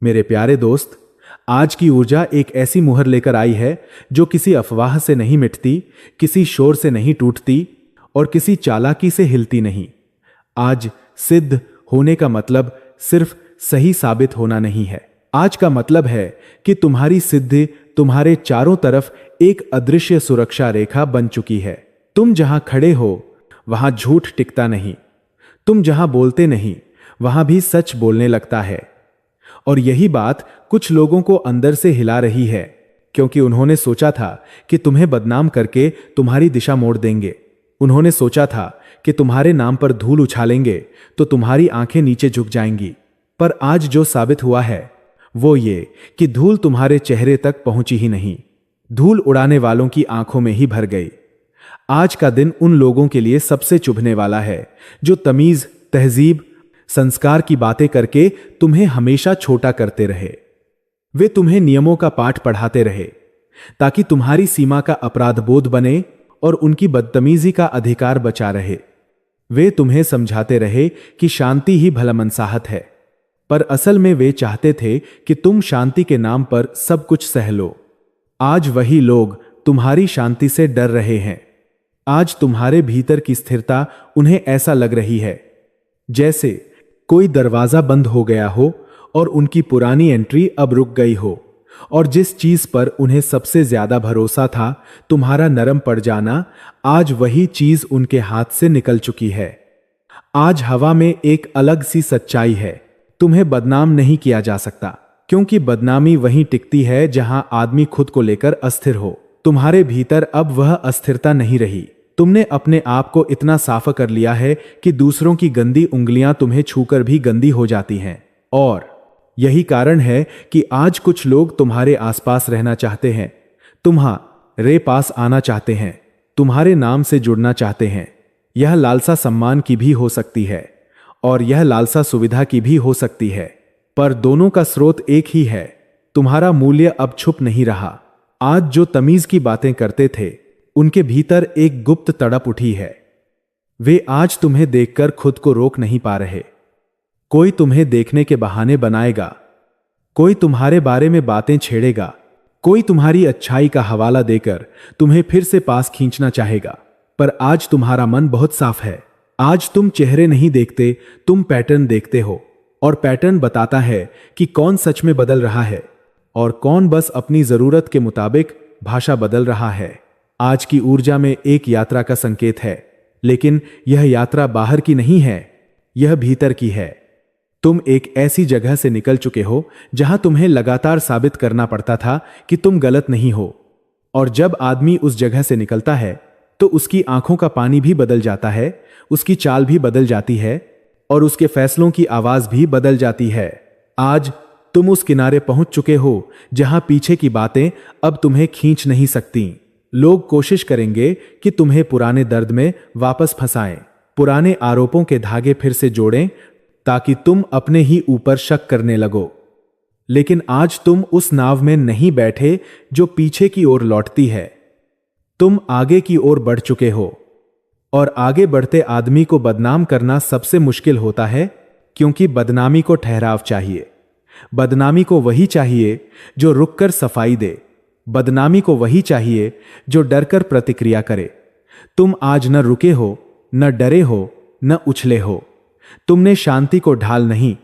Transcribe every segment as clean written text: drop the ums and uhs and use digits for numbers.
मेरे प्यारे दोस्त, आज की ऊर्जा एक ऐसी मुहर लेकर आई है जो किसी अफवाह से नहीं मिटती, किसी शोर से नहीं टूटती और किसी चालाकी से हिलती नहीं। आज सिद्ध होने का मतलब सिर्फ सही साबित होना नहीं है। आज का मतलब है कि तुम्हारी सिद्धि तुम्हारे चारों तरफ एक अदृश्य सुरक्षा रेखा बन चुकी है। तुम जहां खड़े हो वहां झूठ टिकता नहीं। तुम जहां बोलते नहीं वहां भी सच बोलने लगता है। और यही बात कुछ लोगों को अंदर से हिला रही है, क्योंकि उन्होंने सोचा था कि तुम्हें बदनाम करके तुम्हारी दिशा मोड़ देंगे। उन्होंने सोचा था कि तुम्हारे नाम पर धूल उछालेंगे तो तुम्हारी आंखें नीचे झुक जाएंगी। पर आज जो साबित हुआ है वो ये कि धूल तुम्हारे चेहरे तक पहुंची ही नहीं, धूल उड़ाने वालों की आंखों में ही भर गई। आज का दिन उन लोगों के लिए सबसे चुभने वाला है जो तमीज, तहजीब, संस्कार की बातें करके तुम्हें हमेशा छोटा करते रहे। वे तुम्हें नियमों का पाठ पढ़ाते रहे ताकि तुम्हारी सीमा का अपराध बोध बने और उनकी बदतमीजी का अधिकार बचा रहे। वे तुम्हें समझाते रहे कि शांति ही भलामनसाहत है, पर असल में वे चाहते थे कि तुम शांति के नाम पर सब कुछ सह लो। आज वही लोग तुम्हारी शांति से डर रहे हैं। आज तुम्हारे भीतर की स्थिरता उन्हें ऐसा लग रही है जैसे कोई दरवाजा बंद हो गया हो और उनकी पुरानी एंट्री अब रुक गई हो, और जिस चीज पर उन्हें सबसे ज्यादा भरोसा था, तुम्हारा नरम पड़ जाना, आज वही चीज उनके हाथ से निकल चुकी है। आज हवा में एक अलग सी सच्चाई है। तुम्हें बदनाम नहीं किया जा सकता, क्योंकि बदनामी वहीं टिकती है जहां आदमी खुद को लेकर अस्थिर हो। तुम्हारे भीतर अब वह अस्थिरता नहीं रही। तुमने अपने आप को इतना साफ कर लिया है कि दूसरों की गंदी उंगलियां तुम्हें छूकर भी गंदी हो जाती हैं। और यही कारण है कि आज कुछ लोग तुम्हारे आसपास रहना चाहते हैं, तुम्हारे पास आना चाहते हैं, तुम्हारे नाम से जुड़ना चाहते हैं। यह लालसा सम्मान की भी हो सकती है और यह लालसा सुविधा की भी हो सकती है, पर दोनों का स्रोत एक ही है। तुम्हारा मूल्य अब छुप नहीं रहा। आज जो तमीज की बातें करते थे उनके भीतर एक गुप्त तड़प उठी है। वे आज तुम्हें देखकर खुद को रोक नहीं पा रहे। कोई तुम्हें देखने के बहाने बनाएगा, कोई तुम्हारे बारे में बातें छेड़ेगा, कोई तुम्हारी अच्छाई का हवाला देकर तुम्हें फिर से पास खींचना चाहेगा। पर आज तुम्हारा मन बहुत साफ है। आज तुम चेहरे नहीं देखते, तुम पैटर्न देखते हो, और पैटर्न बताता है कि कौन सच में बदल रहा है और कौन बस अपनी जरूरत के मुताबिक भाषा बदल रहा है। आज की ऊर्जा में एक यात्रा का संकेत है, लेकिन यह यात्रा बाहर की नहीं है, यह भीतर की है। तुम एक ऐसी जगह से निकल चुके हो जहां तुम्हें लगातार साबित करना पड़ता था कि तुम गलत नहीं हो, और जब आदमी उस जगह से निकलता है तो उसकी आंखों का पानी भी बदल जाता है, उसकी चाल भी बदल जाती है और उसके फैसलों की आवाज भी बदल जाती है। आज तुम उस किनारे पहुंच चुके हो जहां पीछे की बातें अब तुम्हें खींच नहीं सकती। लोग कोशिश करेंगे कि तुम्हें पुराने दर्द में वापस फंसाएं, पुराने आरोपों के धागे फिर से जोड़ें ताकि तुम अपने ही ऊपर शक करने लगो। लेकिन आज तुम उस नाव में नहीं बैठे जो पीछे की ओर लौटती है। तुम आगे की ओर बढ़ चुके हो, और आगे बढ़ते आदमी को बदनाम करना सबसे मुश्किल होता है, क्योंकि बदनामी को ठहराव चाहिए। बदनामी को वही चाहिए जो रुककर सफाई दे। बदनामी को वही चाहिए जो डरकर प्रतिक्रिया करे। तुम आज न रुके हो, न डरे हो, न उछले हो। तुमने शांति को ढाल नहीं,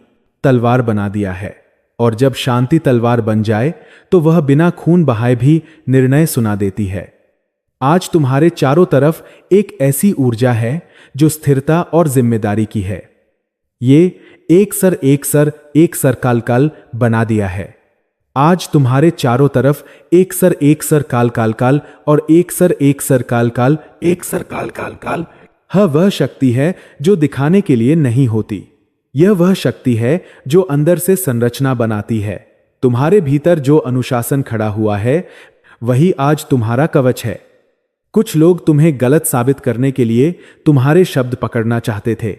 तलवार बना दिया है, और जब शांति तलवार बन जाए तो वह बिना खून बहाए भी निर्णय सुना देती है। आज तुम्हारे चारों तरफ एक ऐसी ऊर्जा है जो स्थिरता और जिम्मेदारी की है। ये एक सर काल काल बना दिया है। आज तुम्हारे चारों तरफ एक सर काल काल काल और एक सर काल काल वह शक्ति है जो दिखाने के लिए नहीं होती। यह वह शक्ति है जो अंदर से संरचना बनाती है। तुम्हारे भीतर जो अनुशासन खड़ा हुआ है वही आज तुम्हारा कवच है। कुछ लोग तुम्हें गलत साबित करने के लिए तुम्हारे शब्द पकड़ना चाहते थे।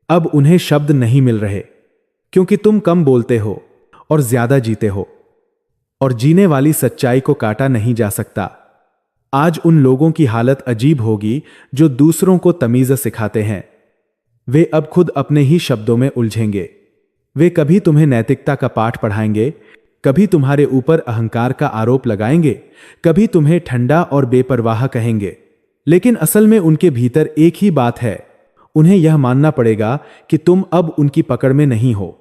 अब उन्हें शब्द नहीं मिल रहे, क्योंकि तुम कम बोलते हो और ज्यादा जीते हो, और जीने वाली सच्चाई को काटा नहीं जा सकता। आज उन लोगों की हालत अजीब होगी जो दूसरों को तमीज़ सिखाते हैं। वे अब खुद अपने ही शब्दों में उलझेंगे। वे कभी तुम्हें नैतिकता का पाठ पढ़ाएंगे, कभी तुम्हारे ऊपर अहंकार का आरोप लगाएंगे, कभी तुम्हें ठंडा और बेपरवाह कहेंगे। लेकिन असल में उनके भीतर एक ही बात है, उन्हें यह मानना पड़ेगा कि तुम अब उनकी पकड़ में नहीं हो।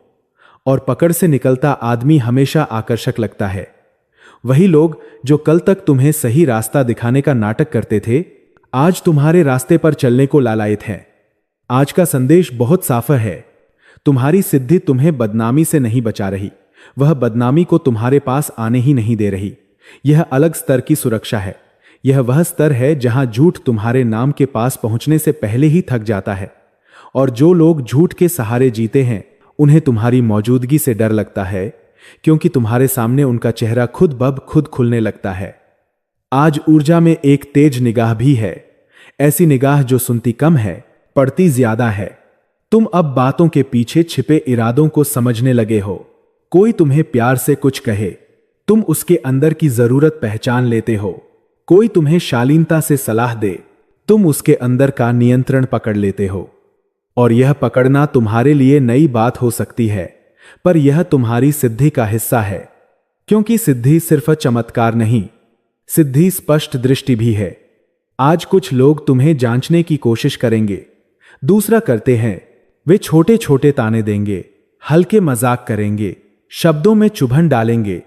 और पकड़ से निकलता आदमी हमेशा आकर्षक लगता है। वही लोग जो कल तक तुम्हें सही रास्ता दिखाने का नाटक करते थे, आज तुम्हारे रास्ते पर चलने को लालायित हैं। आज का संदेश बहुत साफ है। तुम्हारी सिद्धि तुम्हें बदनामी से नहीं बचा रही, वह बदनामी को तुम्हारे पास आने ही नहीं दे रही। यह अलग स्तर की सुरक्षा है। यह वह स्तर है जहां झूठ तुम्हारे नाम के पास पहुंचने से पहले ही थक जाता है। और जो लोग झूठ के सहारे जीते हैं, उन्हें तुम्हारी मौजूदगी से डर लगता है, क्योंकि तुम्हारे सामने उनका चेहरा खुद ब खुद खुलने लगता है। आज ऊर्जा में एक तेज निगाह भी है, ऐसी निगाह जो सुनती कम है, पढ़ती ज्यादा है। तुम अब बातों के पीछे छिपे इरादों को समझने लगे हो। कोई तुम्हें प्यार से कुछ कहे, तुम उसके अंदर की जरूरत पहचान लेते हो। कोई तुम्हें शालीनता से सलाह दे, तुम उसके अंदर का नियंत्रण पकड़ लेते हो। और यह पकड़ना तुम्हारे लिए नई बात हो सकती है, पर यह तुम्हारी सिद्धि का हिस्सा है। क्योंकि सिद्धि सिर्फ चमत्कार नहीं, सिद्धि स्पष्ट दृष्टि भी है। आज कुछ लोग तुम्हें जांचने की कोशिश करेंगे, दूसरा करते हैं। वे छोटे छोटे ताने देंगे, हल्के मजाक करेंगे, शब्दों में चुभन डालेंगे,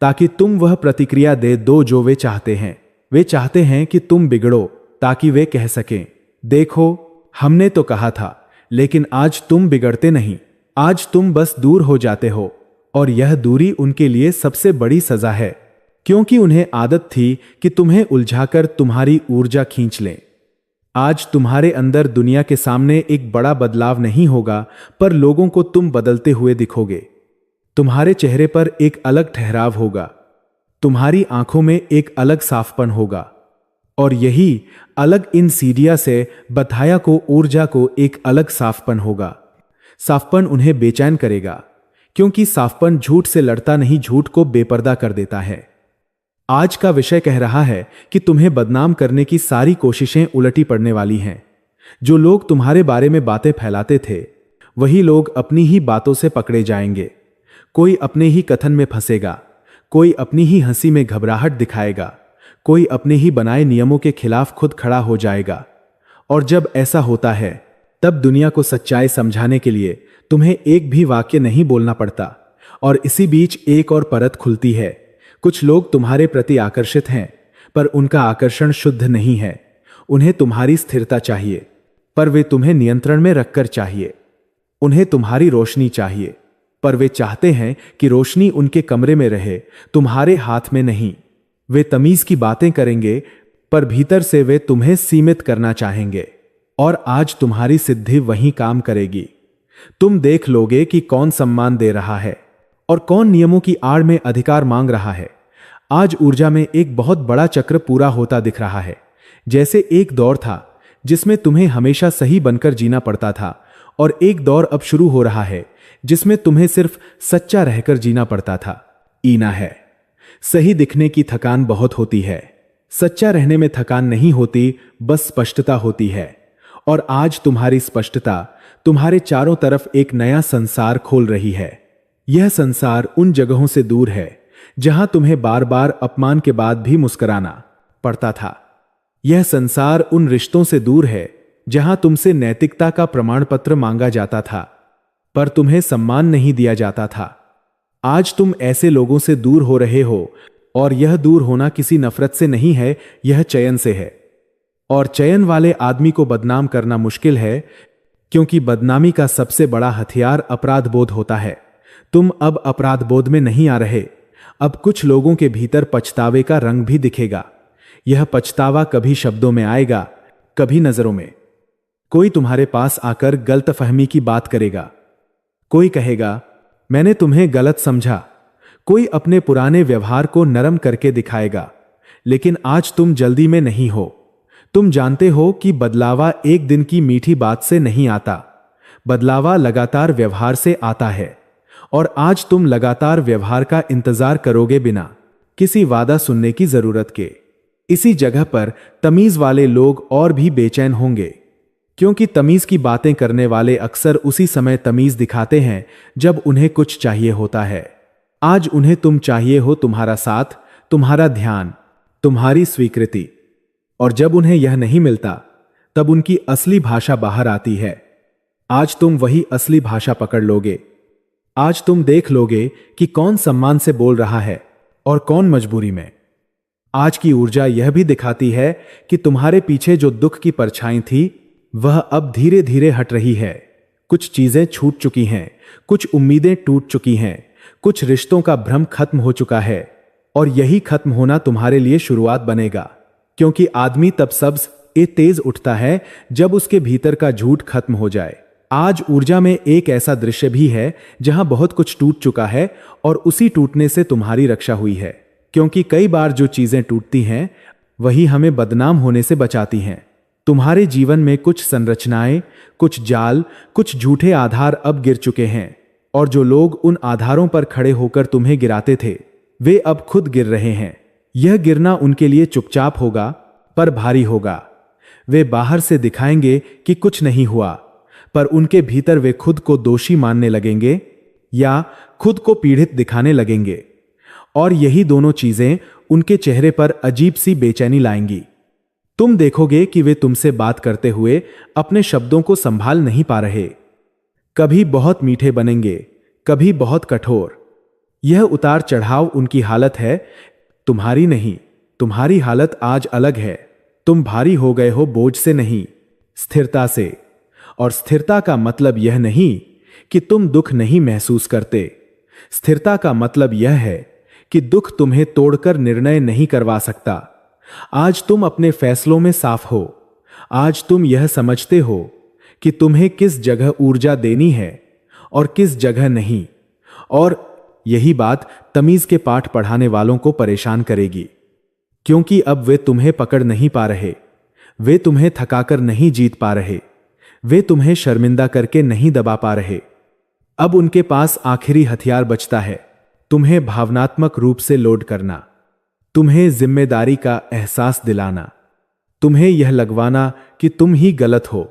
ताकि तुम वह प्रतिक्रिया दे दो जो वे चाहते हैं। वे चाहते हैं कि तुम बिगड़ो, ताकि वे कह सकें, देखो हमने तो कहा था। लेकिन आज तुम बिगड़ते नहीं, आज तुम बस दूर हो जाते हो। और यह दूरी उनके लिए सबसे बड़ी सजा है, क्योंकि उन्हें आदत थी कि तुम्हें उलझाकर तुम्हारी ऊर्जा खींच लें। आज तुम्हारे अंदर दुनिया के सामने एक बड़ा बदलाव नहीं होगा, पर लोगों को तुम बदलते हुए दिखोगे। तुम्हारे चेहरे पर एक अलग ठहराव होगा, तुम्हारी आंखों में एक अलग साफपन होगा। और यही अलग इन सीढ़ियां से बथाया को, ऊर्जा को एक अलग साफपन होगा। साफपन उन्हें बेचैन करेगा, क्योंकि साफपन झूठ से लड़ता नहीं, झूठ को बेपर्दा कर देता है। आज का विषय कह रहा है कि तुम्हें बदनाम करने की सारी कोशिशें उलटी पड़ने वाली हैं। जो लोग तुम्हारे बारे में बातें फैलाते थे, वही लोग अपनी ही बातों से पकड़े जाएंगे। कोई अपने ही कथन में फंसेगा, कोई अपनी ही हंसी में घबराहट दिखाएगा, कोई अपने ही बनाए नियमों के खिलाफ खुद खड़ा हो जाएगा। और जब ऐसा होता है, तब दुनिया को सच्चाई समझाने के लिए तुम्हें एक भी वाक्य नहीं बोलना पड़ता। और इसी बीच एक और परत खुलती है। कुछ लोग तुम्हारे प्रति आकर्षित हैं, पर उनका आकर्षण शुद्ध नहीं है। उन्हें तुम्हारी स्थिरता चाहिए, पर वे तुम्हें नियंत्रण में रखकर चाहिए। उन्हें तुम्हारी रोशनी चाहिए, पर वे चाहते हैं कि रोशनी उनके कमरे में रहे, तुम्हारे हाथ में नहीं। वे तमीज की बातें करेंगे, पर भीतर से वे तुम्हें सीमित करना चाहेंगे। और आज तुम्हारी सिद्धि वहीं काम करेगी। तुम देख लोगे कि कौन सम्मान दे रहा है और कौन नियमों की आड़ में अधिकार मांग रहा है। आज ऊर्जा में एक बहुत बड़ा चक्र पूरा होता दिख रहा है। जैसे एक दौर था जिसमें तुम्हें हमेशा सही बनकर जीना पड़ता था, और एक दौर अब शुरू हो रहा है जिसमें तुम्हें सिर्फ सच्चा रहकर जीना पड़ता था। ईना है, सही दिखने की थकान बहुत होती है, सच्चा रहने में थकान नहीं होती, बस स्पष्टता होती है। और आज तुम्हारी स्पष्टता तुम्हारे चारों तरफ एक नया संसार खोल रही है। यह संसार उन जगहों से दूर है जहां तुम्हें बार बार अपमान के बाद भी मुस्कुराना पड़ता था। यह संसार उन रिश्तों से दूर है जहां तुमसे नैतिकता का प्रमाण पत्र मांगा जाता था, पर तुम्हें सम्मान नहीं दिया जाता था। आज तुम ऐसे लोगों से दूर हो रहे हो, और यह दूर होना किसी नफरत से नहीं है, यह चयन से है। और चयन वाले आदमी को बदनाम करना मुश्किल है, क्योंकि बदनामी का सबसे बड़ा हथियार अपराध बोध होता है। तुम अब अपराध बोध में नहीं आ रहे। अब कुछ लोगों के भीतर पछतावे का रंग भी दिखेगा। यह पछतावा कभी शब्दों में आएगा, कभी नजरों में। कोई तुम्हारे पास आकर गलतफहमी की बात करेगा, कोई कहेगा मैंने तुम्हें गलत समझा, कोई अपने पुराने व्यवहार को नरम करके दिखाएगा। लेकिन आज तुम जल्दी में नहीं हो। तुम जानते हो कि बदलावा एक दिन की मीठी बात से नहीं आता, बदलावा लगातार व्यवहार से आता है। और आज तुम लगातार व्यवहार का इंतजार करोगे, बिना किसी वादा सुनने की जरूरत के। इसी जगह पर तमीज वाले लोग और भी बेचैन होंगे, क्योंकि तमीज की बातें करने वाले अक्सर उसी समय तमीज दिखाते हैं जब उन्हें कुछ चाहिए होता है। आज उन्हें तुम चाहिए हो, तुम्हारा साथ, तुम्हारा ध्यान, तुम्हारी स्वीकृति। और जब उन्हें यह नहीं मिलता तब उनकी असली भाषा बाहर आती है। आज तुम वही असली भाषा पकड़ लोगे। आज तुम देख लोगे कि कौन सम्मान से बोल रहा है और कौन मजबूरी में। आज की ऊर्जा यह भी दिखाती है कि तुम्हारे पीछे जो दुख की परछाई थी वह अब धीरे धीरे हट रही है। कुछ चीजें छूट चुकी हैं, कुछ उम्मीदें टूट चुकी हैं, कुछ रिश्तों का भ्रम खत्म हो चुका है और यही खत्म होना तुम्हारे लिए शुरुआत बनेगा। क्योंकि आदमी तब सबसे तेज उठता है जब उसके भीतर का झूठ खत्म हो जाए। आज ऊर्जा में एक ऐसा दृश्य भी है जहां बहुत कुछ टूट चुका है और उसी टूटने से तुम्हारी रक्षा हुई है। क्योंकि कई बार जो चीजें टूटती हैं वही हमें बदनाम होने से बचाती हैं। तुम्हारे जीवन में कुछ संरचनाएं, कुछ जाल, कुछ झूठे आधार अब गिर चुके हैं और जो लोग उन आधारों पर खड़े होकर तुम्हें गिराते थे वे अब खुद गिर रहे हैं। यह गिरना उनके लिए चुपचाप होगा पर भारी होगा। वे बाहर से दिखाएंगे कि कुछ नहीं हुआ, पर उनके भीतर वे खुद को दोषी मानने लगेंगे या खुद को पीड़ित दिखाने लगेंगे। और यही दोनों चीजें उनके चेहरे पर अजीब सी बेचैनी लाएंगी। तुम देखोगे कि वे तुमसे बात करते हुए अपने शब्दों को संभाल नहीं पा रहे। कभी बहुत मीठे बनेंगे, कभी बहुत कठोर। यह उतार चढ़ाव उनकी हालत है, तुम्हारी नहीं। तुम्हारी हालत आज अलग है। तुम भारी हो गए हो बोझ से नहीं, स्थिरता से। और स्थिरता का मतलब यह नहीं कि तुम दुख नहीं महसूस करते। स्थिरता का मतलब यह है कि दुख तुम्हें तोड़कर निर्णय नहीं करवा सकता। आज तुम अपने फैसलों में साफ हो। आज तुम यह समझते हो कि तुम्हें किस जगह ऊर्जा देनी है और किस जगह नहीं। और यही बात तमीज के पाठ पढ़ाने वालों को परेशान करेगी, क्योंकि अब वे तुम्हें पकड़ नहीं पा रहे, वे तुम्हें थकाकर नहीं जीत पा रहे, वे तुम्हें शर्मिंदा करके नहीं दबा पा रहे। अब उनके पास आखिरी हथियार बचता है, तुम्हें भावनात्मक रूप से लोड करना, तुम्हें जिम्मेदारी का एहसास दिलाना, तुम्हें यह लगवाना कि तुम ही गलत हो।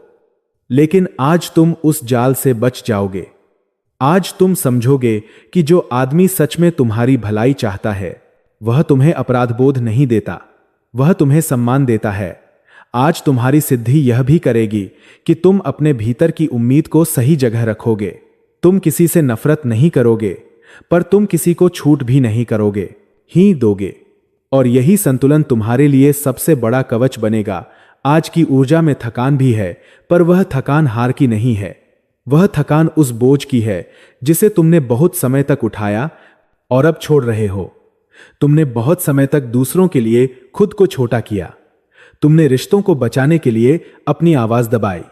लेकिन आज तुम उस जाल से बच जाओगे। आज तुम समझोगे कि जो आदमी सच में तुम्हारी भलाई चाहता है वह तुम्हें अपराधबोध नहीं देता, वह तुम्हें सम्मान देता है। आज तुम्हारी सिद्धि यह भी करेगी कि तुम अपने भीतर की उम्मीद को सही जगह रखोगे। तुम किसी से नफरत नहीं करोगे, पर तुम किसी को छूट भी नहीं करोगे, ही दोगे। और यही संतुलन तुम्हारे लिए सबसे बड़ा कवच बनेगा। आज की ऊर्जा में थकान भी है, पर वह थकान हार की नहीं है। वह थकान उस बोझ की है जिसे तुमने बहुत समय तक उठाया और अब छोड़ रहे हो। तुमने बहुत समय तक दूसरों के लिए खुद को छोटा किया। तुमने रिश्तों को बचाने के लिए अपनी आवाज दबाई।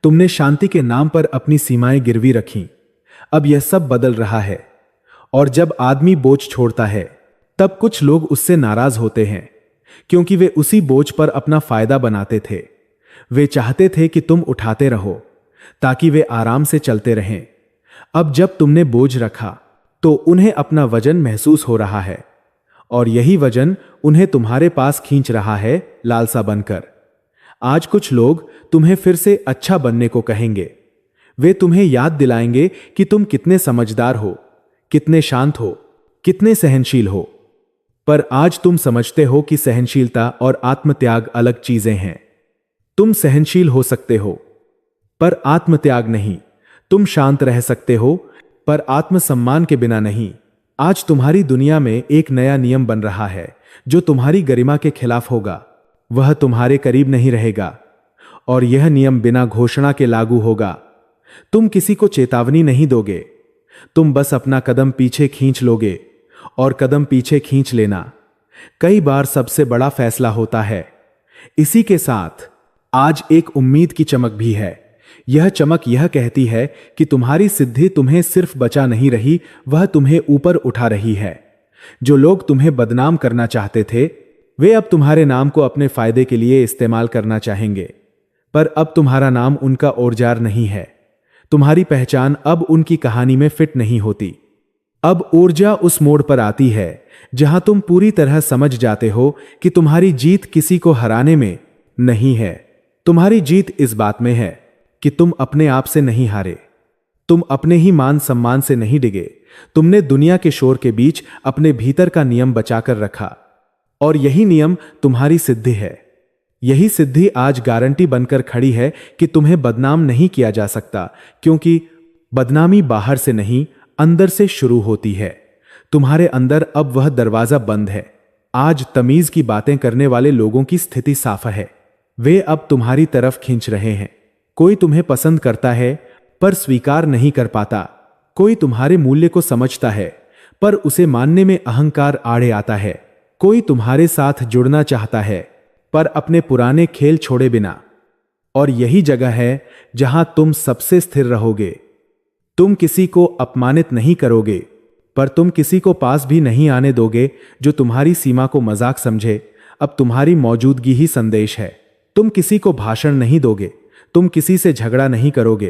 तुमने शांति के नाम पर अपनी सीमाएं गिरवी रखीं। अब यह सब बदल रहा है। और जब आदमी बोझ छोड़ता है तब कुछ लोग उससे नाराज होते हैं, क्योंकि वे उसी बोझ पर अपना फायदा बनाते थे। वे चाहते थे कि तुम उठाते रहो ताकि वे आराम से चलते रहें। अब जब तुमने बोझ रखा तो उन्हें अपना वजन महसूस हो रहा है, और यही वजन उन्हें तुम्हारे पास खींच रहा है लालसा बनकर। आज कुछ लोग तुम्हें फिर से अच्छा बनने को कहेंगे। वे तुम्हें याद दिलाएंगे कि तुम कितने समझदार हो, कितने शांत हो, कितने सहनशील हो। पर आज तुम समझते हो कि सहनशीलता और आत्मत्याग अलग चीजें हैं। तुम सहनशील हो सकते हो पर आत्मत्याग नहीं। तुम शांत रह सकते हो पर आत्मसम्मान के बिना नहीं। आज तुम्हारी दुनिया में एक नया नियम बन रहा है जो तुम्हारी गरिमा के खिलाफ होगा। वह तुम्हारे करीब नहीं रहेगा और यह नियम बिना घोषणा के लागू होगा। तुम किसी को चेतावनी नहीं दोगे, तुम बस अपना कदम पीछे खींच लोगे, और कदम पीछे खींच लेना कई बार सबसे बड़ा फैसला होता है। इसी के साथ आज एक उम्मीद की चमक भी है। यह चमक यह कहती है कि तुम्हारी सिद्धि तुम्हें सिर्फ बचा नहीं रही, वह तुम्हें ऊपर उठा रही है। जो लोग तुम्हें बदनाम करना चाहते थे वे अब तुम्हारे नाम को अपने फायदे के लिए इस्तेमाल करना चाहेंगे, पर अब तुम्हारा नाम उनका औजार नहीं है। तुम्हारी पहचान अब उनकी कहानी में फिट नहीं होती। अब ऊर्जा उस मोड़ पर आती है जहां तुम पूरी तरह समझ जाते हो कि तुम्हारी जीत किसी को हराने में नहीं है, तुम्हारी जीत इस बात में है कि तुम अपने आप से नहीं हारे, तुम अपने ही मान सम्मान से नहीं डिगे। तुमने दुनिया के शोर के बीच अपने भीतर का नियम बचाकर रखा, और यही नियम तुम्हारी सिद्धि है। यही सिद्धि आज गारंटी बनकर खड़ी है कि तुम्हें बदनाम नहीं किया जा सकता, क्योंकि बदनामी बाहर से नहीं, अंदर से शुरू होती है। तुम्हारे अंदर अब वह दरवाजा बंद है। आज तमीज की बातें करने वाले लोगों की स्थिति साफ है। वे अब तुम्हारी तरफ खींच रहे हैं। कोई तुम्हें पसंद करता है पर स्वीकार नहीं कर पाता। कोई तुम्हारे मूल्य को समझता है पर उसे मानने में अहंकार आड़े आता है। कोई तुम्हारे साथ जुड़ना चाहता है पर अपने पुराने खेल छोड़े बिना। और यही जगह है जहां तुम सबसे स्थिर रहोगे। तुम किसी को अपमानित नहीं करोगे, पर तुम किसी को पास भी नहीं आने दोगे जो तुम्हारी सीमा को मजाक समझे। अब तुम्हारी मौजूदगी ही संदेश है। तुम किसी को भाषण नहीं दोगे, तुम किसी से झगड़ा नहीं करोगे।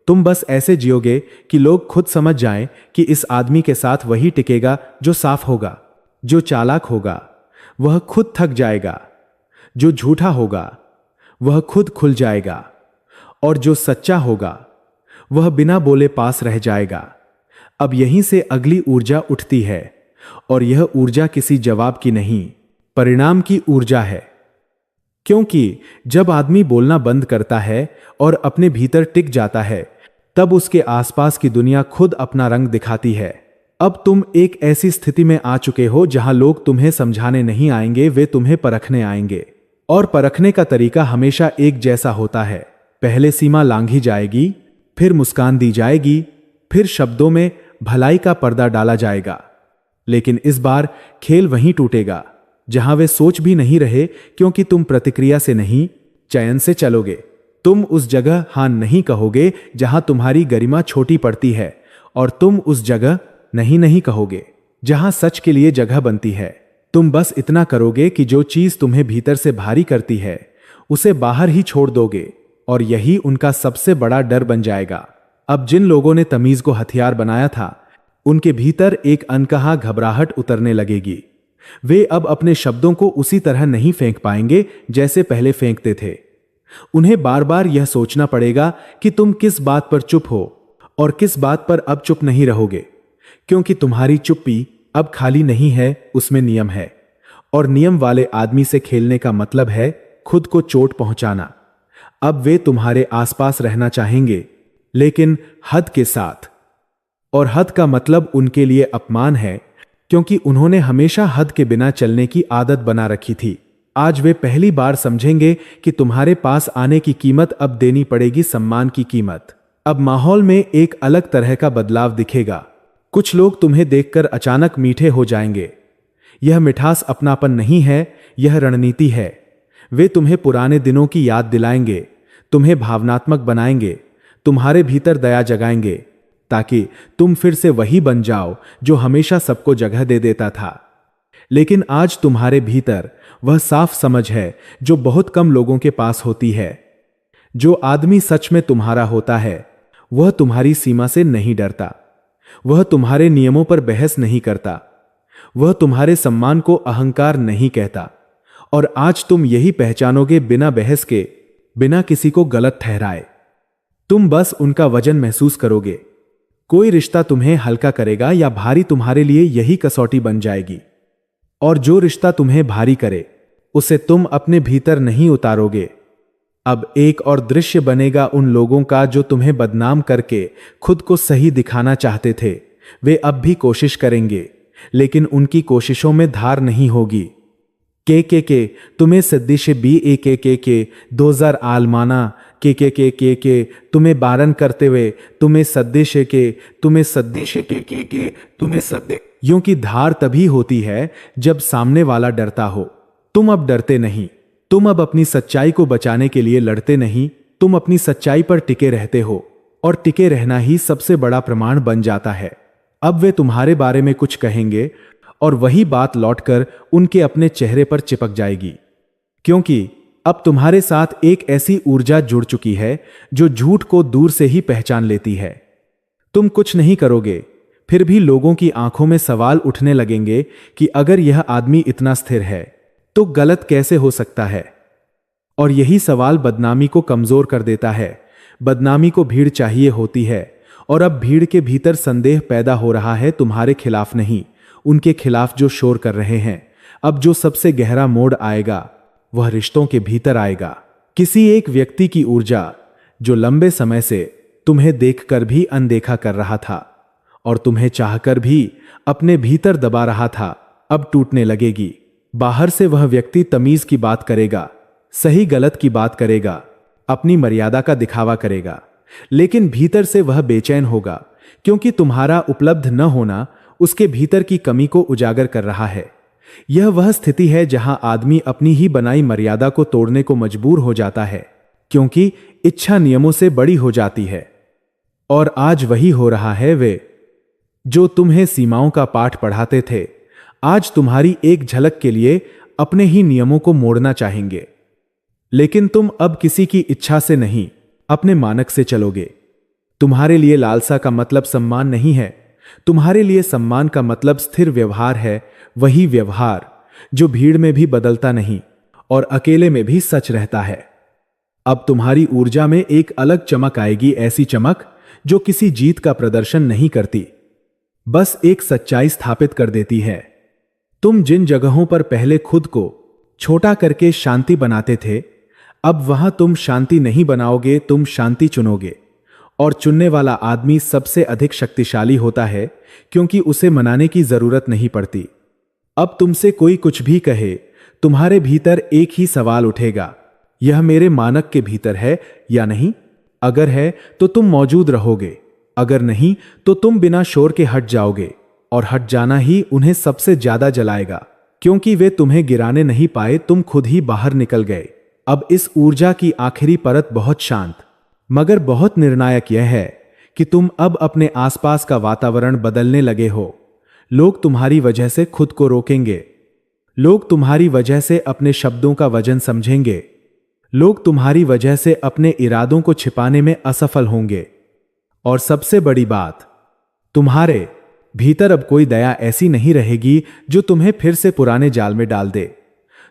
तुम बस ऐसे जियोगे कि लोग खुद समझ जाएं कि इस आदमी के साथ वही टिकेगा जो साफ होगा, जो चालाक होगा वह खुद थक जाएगा, जो झूठा होगा वह खुद खुल जाएगा, और जो सच्चा होगा वह बिना बोले पास रह जाएगा। अब यहीं से अगली ऊर्जा उठती है, और यह ऊर्जा किसी जवाब की नहीं, परिणाम की ऊर्जा है। क्योंकि जब आदमी बोलना बंद करता है और अपने भीतर टिक जाता है, तब उसके आसपास की दुनिया खुद अपना रंग दिखाती है। अब तुम एक ऐसी स्थिति में आ चुके हो जहां लोग तुम्हें समझाने नहीं आएंगे, वे तुम्हें परखने आएंगे। और परखने का तरीका हमेशा एक जैसा होता है। पहले सीमा लांघी जाएगी, फिर मुस्कान दी जाएगी, फिर शब्दों में भलाई का पर्दा डाला जाएगा। लेकिन इस बार खेल वहीं टूटेगा जहां वे सोच भी नहीं रहे, क्योंकि तुम प्रतिक्रिया से नहीं, चयन से चलोगे। तुम उस जगह हां नहीं कहोगे जहां तुम्हारी गरिमा छोटी पड़ती है, और तुम उस जगह नहीं नहीं कहोगे जहां सच के लिए जगह बनती है। तुम बस इतना करोगे कि जो चीज तुम्हें भीतर से भारी करती है उसे बाहर ही छोड़ दोगे, और यही उनका सबसे बड़ा डर बन जाएगा। अब जिन लोगों ने तमीज को हथियार बनाया था, उनके भीतर एक अनकहा घबराहट उतरने लगेगी। वे अब अपने शब्दों को उसी तरह नहीं फेंक पाएंगे जैसे पहले फेंकते थे। उन्हें बार बार यह सोचना पड़ेगा कि तुम किस बात पर चुप हो और किस बात पर अब चुप नहीं रहोगे, क्योंकि तुम्हारी चुप्पी अब खाली नहीं है, उसमें नियम है। और नियम वाले आदमी से खेलने का मतलब है खुद को चोट पहुंचाना। अब वे तुम्हारे आसपास रहना चाहेंगे, लेकिन हद के साथ। और हद का मतलब उनके लिए अपमान है, क्योंकि उन्होंने हमेशा हद के बिना चलने की आदत बना रखी थी। आज वे पहली बार समझेंगे कि तुम्हारे पास आने की कीमत अब देनी पड़ेगी, सम्मान की कीमत। अब माहौल में एक अलग तरह का बदलाव दिखेगा। कुछ लोग तुम्हें देखकर अचानक मीठे हो जाएंगे। यह मिठास अपनापन नहीं है, यह रणनीति है। वे तुम्हें पुराने दिनों की याद दिलाएंगे, तुम्हें भावनात्मक बनाएंगे, तुम्हारे भीतर दया जगाएंगे, ताकि तुम फिर से वही बन जाओ जो हमेशा सबको जगह दे देता था। लेकिन आज तुम्हारे भीतर वह साफ समझ है जो बहुत कम लोगों के पास होती है। जो आदमी सच में तुम्हारा होता है वह तुम्हारी सीमा से नहीं डरता, वह तुम्हारे नियमों पर बहस नहीं करता, वह तुम्हारे सम्मान को अहंकार नहीं कहता। और आज तुम यही पहचानोगे बिना बहस के, बिना किसी को गलत ठहराए। तुम बस उनका वजन महसूस करोगे। कोई रिश्ता तुम्हें हल्का करेगा या भारी, तुम्हारे लिए यही कसौटी बन जाएगी। और जो रिश्ता तुम्हें भारी करे उसे तुम अपने भीतर नहीं उतारोगे। अब एक और दृश्य बनेगा उन लोगों का जो तुम्हें बदनाम करके खुद को सही दिखाना चाहते थे। वे अब भी कोशिश करेंगे, लेकिन उनकी कोशिशों में धार नहीं होगी। के तुम्हें सद्दिश के 2000 आलमाना के तुम्हें बारन करते हुए, तुम्हें सद्दिश के तुम्हें सद्दे। यूं की धार तभी होती है जब सामने वाला डरता हो। तुम अब डरते नहीं, तुम अब अपनी सच्चाई को बचाने के लिए लड़ते नहीं, तुम अपनी सच्चाई पर टिके रहते हो, और टिके रहना ही सबसे बड़ा प्रमाण बन जाता है। अब वे तुम्हारे बारे में कुछ कहेंगे और वही बात लौटकर उनके अपने चेहरे पर चिपक जाएगी, क्योंकि अब तुम्हारे साथ एक ऐसी ऊर्जा जुड़ चुकी है जो झूठ को दूर से ही पहचान लेती है। तुम कुछ नहीं करोगे, फिर भी लोगों की आंखों में सवाल उठने लगेंगे कि अगर यह आदमी इतना स्थिर है तो गलत कैसे हो सकता है। और यही सवाल बदनामी को कमजोर कर देता है। बदनामी को भीड़ चाहिए होती है, और अब भीड़ के भीतर संदेह पैदा हो रहा है, तुम्हारे खिलाफ नहीं, उनके खिलाफ जो शोर कर रहे हैं। अब जो सबसे गहरा मोड़ आएगा वह रिश्तों के भीतर आएगा। किसी एक व्यक्ति की ऊर्जा जो लंबे समय से तुम्हें देखकर भी अनदेखा कर रहा था और तुम्हें चाहकर भी अपने भीतर दबा रहा था, अब टूटने लगेगी। बाहर से वह व्यक्ति तमीज की बात करेगा, सही गलत की बात करेगा, अपनी मर्यादा का दिखावा करेगा, लेकिन भीतर से वह बेचैन होगा, क्योंकि तुम्हारा उपलब्ध न होना उसके भीतर की कमी को उजागर कर रहा है। यह वह स्थिति है जहां आदमी अपनी ही बनाई मर्यादा को तोड़ने को मजबूर हो जाता है, क्योंकि इच्छा नियमों से बड़ी हो जाती है। और आज वही हो रहा है। वे जो तुम्हें सीमाओं का पाठ पढ़ाते थे, आज तुम्हारी एक झलक के लिए अपने ही नियमों को मोड़ना चाहेंगे। लेकिन तुम अब किसी की इच्छा से नहीं, अपने मानक से चलोगे। तुम्हारे लिए लालसा का मतलब सम्मान नहीं है, तुम्हारे लिए सम्मान का मतलब स्थिर व्यवहार है, वही व्यवहार जो भीड़ में भी बदलता नहीं और अकेले में भी सच रहता है। अब तुम्हारी ऊर्जा में एक अलग चमक आएगी, ऐसी चमक जो किसी जीत का प्रदर्शन नहीं करती, बस एक सच्चाई स्थापित कर देती है। तुम जिन जगहों पर पहले खुद को छोटा करके शांति बनाते थे, अब वहां तुम शांति नहीं बनाओगे, तुम शांति चुनोगे। और चुनने वाला आदमी सबसे अधिक शक्तिशाली होता है, क्योंकि उसे मनाने की जरूरत नहीं पड़ती। अब तुमसे कोई कुछ भी कहे, तुम्हारे भीतर एक ही सवाल उठेगा, यह मेरे मानक के भीतर है या नहीं? अगर है तो तुम मौजूद रहोगे, अगर नहीं तो तुम बिना शोर के हट जाओगे। और हट जाना ही उन्हें सबसे ज्यादा जलाएगा, क्योंकि वे तुम्हें गिराने नहीं पाए, तुम खुद ही बाहर निकल गए। अब इस ऊर्जा की आखिरी परत बहुत शांत मगर बहुत निर्णायक यह है कि तुम अब अपने आसपास का वातावरण बदलने लगे हो। लोग तुम्हारी वजह से खुद को रोकेंगे, लोग तुम्हारी वजह से अपने शब्दों का वजन समझेंगे, लोग तुम्हारी वजह से अपने इरादों को छिपाने में असफल होंगे। और सबसे बड़ी बात, तुम्हारे भीतर अब कोई दया ऐसी नहीं रहेगी जो तुम्हें फिर से पुराने जाल में डाल दे।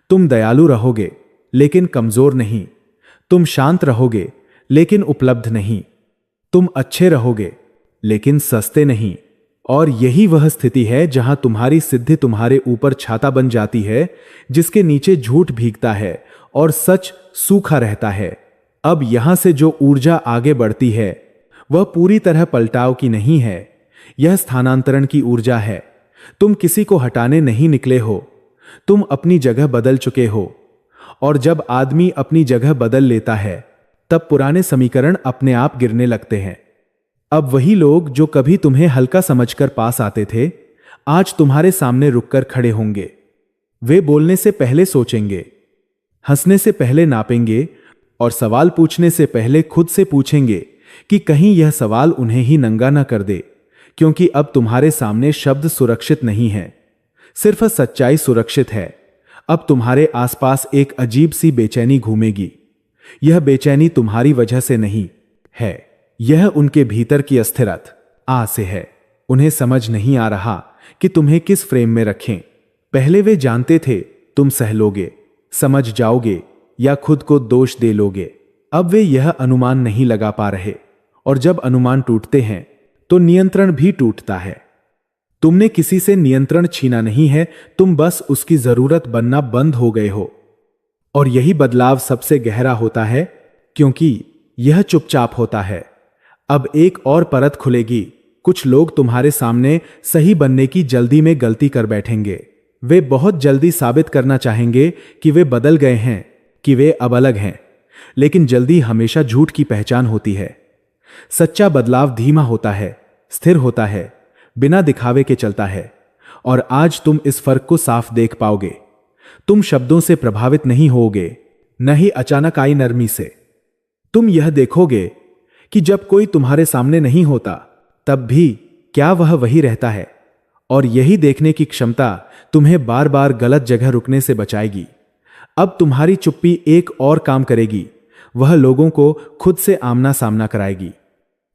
तुम दयालु रहोगे लेकिन कमजोर नहीं, तुम शांत रहोगे लेकिन उपलब्ध नहीं, तुम अच्छे रहोगे लेकिन सस्ते नहीं। और यही वह स्थिति है जहां तुम्हारी सिद्धि तुम्हारे ऊपर छाता बन जाती है, जिसके नीचे झूठ भीगता है और सच सूखा रहता है। अब यहां से जो ऊर्जा आगे बढ़ती है वह पूरी तरह पलटाव की नहीं है, यह स्थानांतरण की ऊर्जा है। तुम किसी को हटाने नहीं निकले हो, तुम अपनी जगह बदल चुके हो। और जब आदमी अपनी जगह बदल लेता है, तब पुराने समीकरण अपने आप गिरने लगते हैं। अब वही लोग जो कभी तुम्हें हल्का समझकर पास आते थे, आज तुम्हारे सामने रुककर खड़े होंगे। वे बोलने से पहले सोचेंगे, हंसने से पहले नापेंगे और सवाल पूछने से पहले खुद से पूछेंगे कि कहीं यह सवाल उन्हें ही नंगा न कर दे। क्योंकि अब तुम्हारे सामने शब्द सुरक्षित नहीं है, सिर्फ सच्चाई सुरक्षित है। अब तुम्हारे आसपास एक अजीब सी बेचैनी घूमेगी। यह बेचैनी तुम्हारी वजह से नहीं है, यह उनके भीतर की अस्थिरता से है। उन्हें समझ नहीं आ रहा कि तुम्हें किस फ्रेम में रखें। पहले वे जानते थे तुम सह लोगे, समझ जाओगे या खुद को दोष दे लोगे। अब वे यह अनुमान नहीं लगा पा रहे, और जब अनुमान टूटते हैं तो नियंत्रण भी टूटता है। तुमने किसी से नियंत्रण छीना नहीं है, तुम बस उसकी जरूरत बनना बंद हो गए हो। और यही बदलाव सबसे गहरा होता है, क्योंकि यह चुपचाप होता है। अब एक और परत खुलेगी। कुछ लोग तुम्हारे सामने सही बनने की जल्दी में गलती कर बैठेंगे। वे बहुत जल्दी साबित करना चाहेंगे कि वे बदल गए हैं, कि वे अब अलग हैं। लेकिन जल्दी हमेशा झूठ की पहचान होती है। सच्चा बदलाव धीमा होता है, स्थिर होता है, बिना दिखावे के चलता है। और आज तुम इस फर्क को साफ देख पाओगे। तुम शब्दों से प्रभावित नहीं होगे, न ही अचानक आई नरमी से। तुम यह देखोगे कि जब कोई तुम्हारे सामने नहीं होता, तब भी क्या वह वही रहता है। और यही देखने की क्षमता तुम्हें बार बार गलत जगह रुकने से बचाएगी। अब तुम्हारी चुप्पी एक और काम करेगी, वह लोगों को खुद से आमना सामना कराएगी।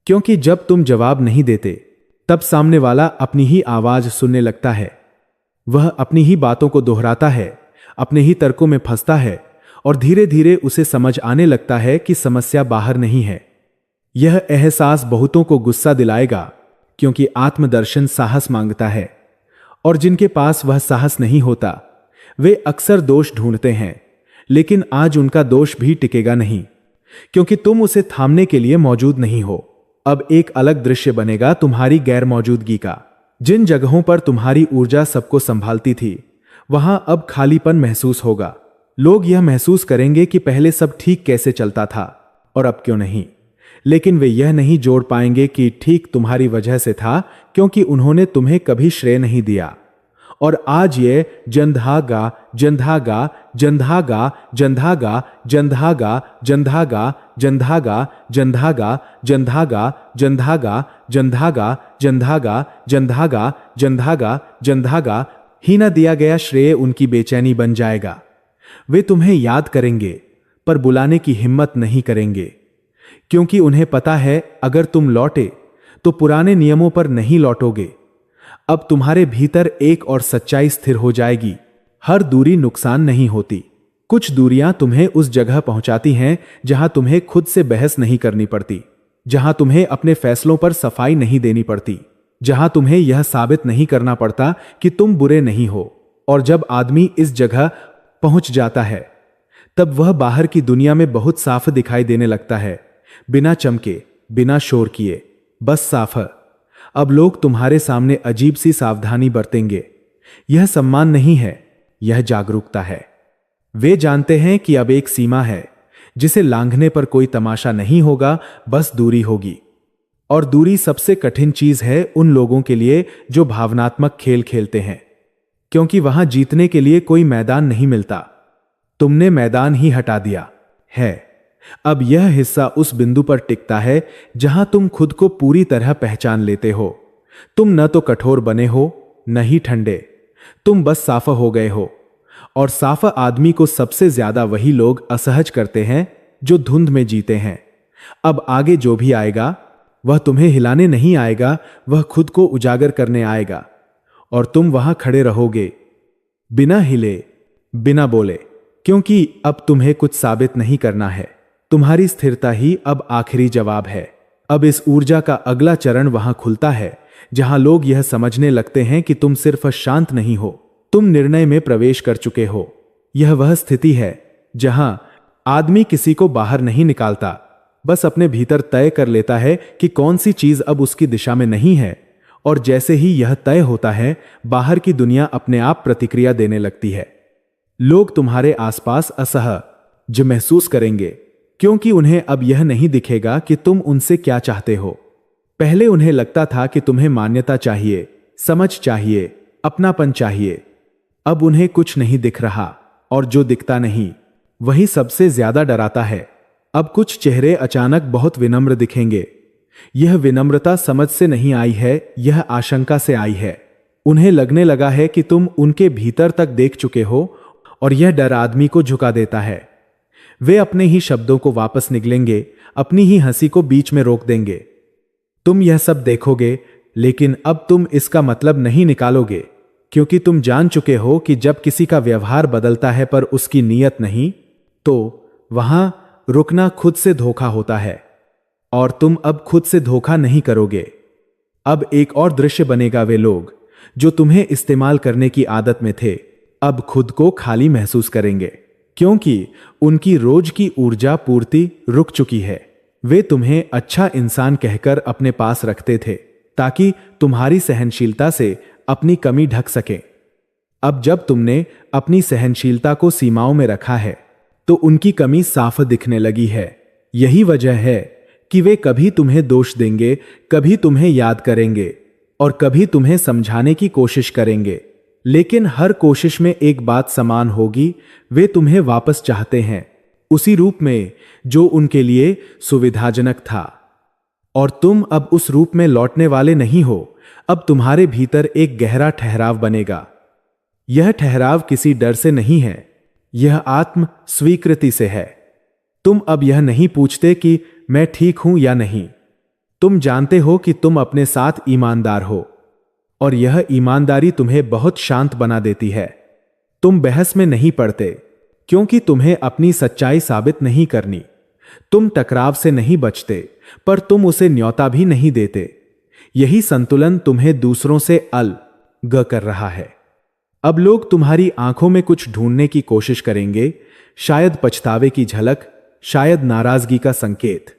क्योंकि जब तुम जवाब नहीं देते, तब सामने वाला अपनी ही आवाज सुनने लगता है। वह अपनी ही बातों को दोहराता है, अपने ही तर्कों में फंसता है और धीरे धीरे उसे समझ आने लगता है कि समस्या बाहर नहीं है। यह एहसास बहुतों को गुस्सा दिलाएगा, क्योंकि आत्मदर्शन साहस मांगता है, और जिनके पास वह साहस नहीं होता वे अक्सर दोष ढूंढते हैं। लेकिन आज उनका दोष भी टिकेगा नहीं, क्योंकि तुम उसे थामने के लिए मौजूद नहीं हो। अब एक अलग दृश्य बनेगा तुम्हारी गैर मौजूदगी का। जिन जगहों पर तुम्हारी ऊर्जा सबको संभालती थी, वहां अब खालीपन महसूस होगा। लोग यह महसूस करेंगे कि पहले सब ठीक कैसे चलता था और अब क्यों नहीं, लेकिन वे यह नहीं जोड़ पाएंगे कि ठीक तुम्हारी वजह से था, क्योंकि उन्होंने तुम्हें कभी श्रेय नहीं दिया। और आज ये जंधागा जंधागा जंधागा जंधागा जंधागा जंधागा जंधागा जंधागा जंधागा जंधागा जंधागा जंधागा जंधागा जंधागा जंधागा ही न दिया गया श्रेय उनकी बेचैनी बन जाएगा। वे तुम्हें याद करेंगे पर बुलाने की हिम्मत नहीं करेंगे, क्योंकि उन्हें पता है अगर तुम लौटे तो पुराने नियमों पर नहीं लौटोगे। अब तुम्हारे भीतर एक और सच्चाई स्थिर हो जाएगी। हर दूरी नुकसान नहीं होती। कुछ दूरियां तुम्हें उस जगह पहुंचाती हैं जहां तुम्हें खुद से बहस नहीं करनी पड़ती, जहां तुम्हें अपने फैसलों पर सफाई नहीं देनी पड़ती, जहां तुम्हें यह साबित नहीं करना पड़ता कि तुम बुरे नहीं हो। और जब आदमी इस जगह पहुंच जाता है, तब वह बाहर की दुनिया में बहुत साफ दिखाई देने लगता है, बिना चमके, बिना शोर किए, बस साफ। अब लोग तुम्हारे सामने अजीब सी सावधानी बरतेंगे। यह सम्मान नहीं है, यह जागरूकता है। वे जानते हैं कि अब एक सीमा है जिसे लांघने पर कोई तमाशा नहीं होगा, बस दूरी होगी। और दूरी सबसे कठिन चीज है उन लोगों के लिए जो भावनात्मक खेल खेलते हैं, क्योंकि वहां जीतने के लिए कोई मैदान नहीं मिलता। तुमने मैदान ही हटा दिया है। अब यह हिस्सा उस बिंदु पर टिकता है जहां तुम खुद को पूरी तरह पहचान लेते हो। तुम न तो कठोर बने हो, न ही ठंडे, तुम बस साफ हो गए हो। और साफ आदमी को सबसे ज्यादा वही लोग असहज करते हैं जो धुंध में जीते हैं। अब आगे जो भी आएगा वह तुम्हें हिलाने नहीं आएगा, वह खुद को उजागर करने आएगा। और तुम वहां खड़े रहोगे, बिना हिले, बिना बोले, क्योंकि अब तुम्हें कुछ साबित नहीं करना है। तुम्हारी स्थिरता ही अब आखिरी जवाब है। अब इस ऊर्जा का अगला चरण वहां खुलता है जहां लोग यह समझने लगते हैं कि तुम सिर्फ शांत नहीं हो, तुम निर्णय में प्रवेश कर चुके हो। यह वह स्थिति है जहां आदमी किसी को बाहर नहीं निकालता, बस अपने भीतर तय कर लेता है कि कौन सी चीज अब उसकी दिशा में नहीं है। और जैसे ही यह तय होता है, बाहर की दुनिया अपने आप प्रतिक्रिया देने लगती है। लोग तुम्हारे आसपास असहज महसूस करेंगे, क्योंकि उन्हें अब यह नहीं दिखेगा कि तुम उनसे क्या चाहते हो। पहले उन्हें लगता था कि तुम्हें मान्यता चाहिए, समझ चाहिए, अपनापन चाहिए। अब उन्हें कुछ नहीं दिख रहा, और जो दिखता नहीं वही सबसे ज्यादा डराता है। अब कुछ चेहरे अचानक बहुत विनम्र दिखेंगे। यह विनम्रता समझ से नहीं आई है, यह आशंका से आई है। उन्हें लगने लगा है कि तुम उनके भीतर तक देख चुके हो, और यह डर आदमी को झुका देता है। वे अपने ही शब्दों को वापस निगलेंगे, अपनी ही हंसी को बीच में रोक देंगे। तुम यह सब देखोगे, लेकिन अब तुम इसका मतलब नहीं निकालोगे, क्योंकि तुम जान चुके हो कि जब किसी का व्यवहार बदलता है पर उसकी नीयत नहीं, तो वहां रुकना खुद से धोखा होता है। और तुम अब खुद से धोखा नहीं करोगे। अब एक और दृश्य बनेगा। वे लोग जो तुम्हें इस्तेमाल करने की आदत में थे, अब खुद को खाली महसूस करेंगे, क्योंकि उनकी रोज की ऊर्जा पूर्ति रुक चुकी है। वे तुम्हें अच्छा इंसान कहकर अपने पास रखते थे, ताकि तुम्हारी सहनशीलता से अपनी कमी ढक सके। अब जब तुमने अपनी सहनशीलता को सीमाओं में रखा है, तो उनकी कमी साफ दिखने लगी है। यही वजह है कि वे कभी तुम्हें दोष देंगे, कभी तुम्हें याद करेंगे, और कभी तुम्हें समझाने की कोशिश करेंगे। लेकिन हर कोशिश में एक बात समान होगी, वे तुम्हें वापस चाहते हैं, उसी रूप में जो उनके लिए सुविधाजनक था। और तुम अब उस रूप में लौटने वाले नहीं हो। अब तुम्हारे भीतर एक गहरा ठहराव बनेगा। यह ठहराव किसी डर से नहीं है, यह आत्म स्वीकृति से है। तुम अब यह नहीं पूछते कि मैं ठीक हूं या नहीं। तुम जानते हो कि तुम अपने साथ ईमानदार हो, और यह ईमानदारी तुम्हें बहुत शांत बना देती है। तुम बहस में नहीं पड़ते, क्योंकि तुम्हें अपनी सच्चाई साबित नहीं करनी। तुम टकराव से नहीं बचते, पर तुम उसे न्योता भी नहीं देते। यही संतुलन तुम्हें दूसरों से अलग कर रहा है। अब लोग तुम्हारी आंखों में कुछ ढूंढने की कोशिश करेंगे, शायद पछतावे की झलक, शायद नाराजगी का संकेत,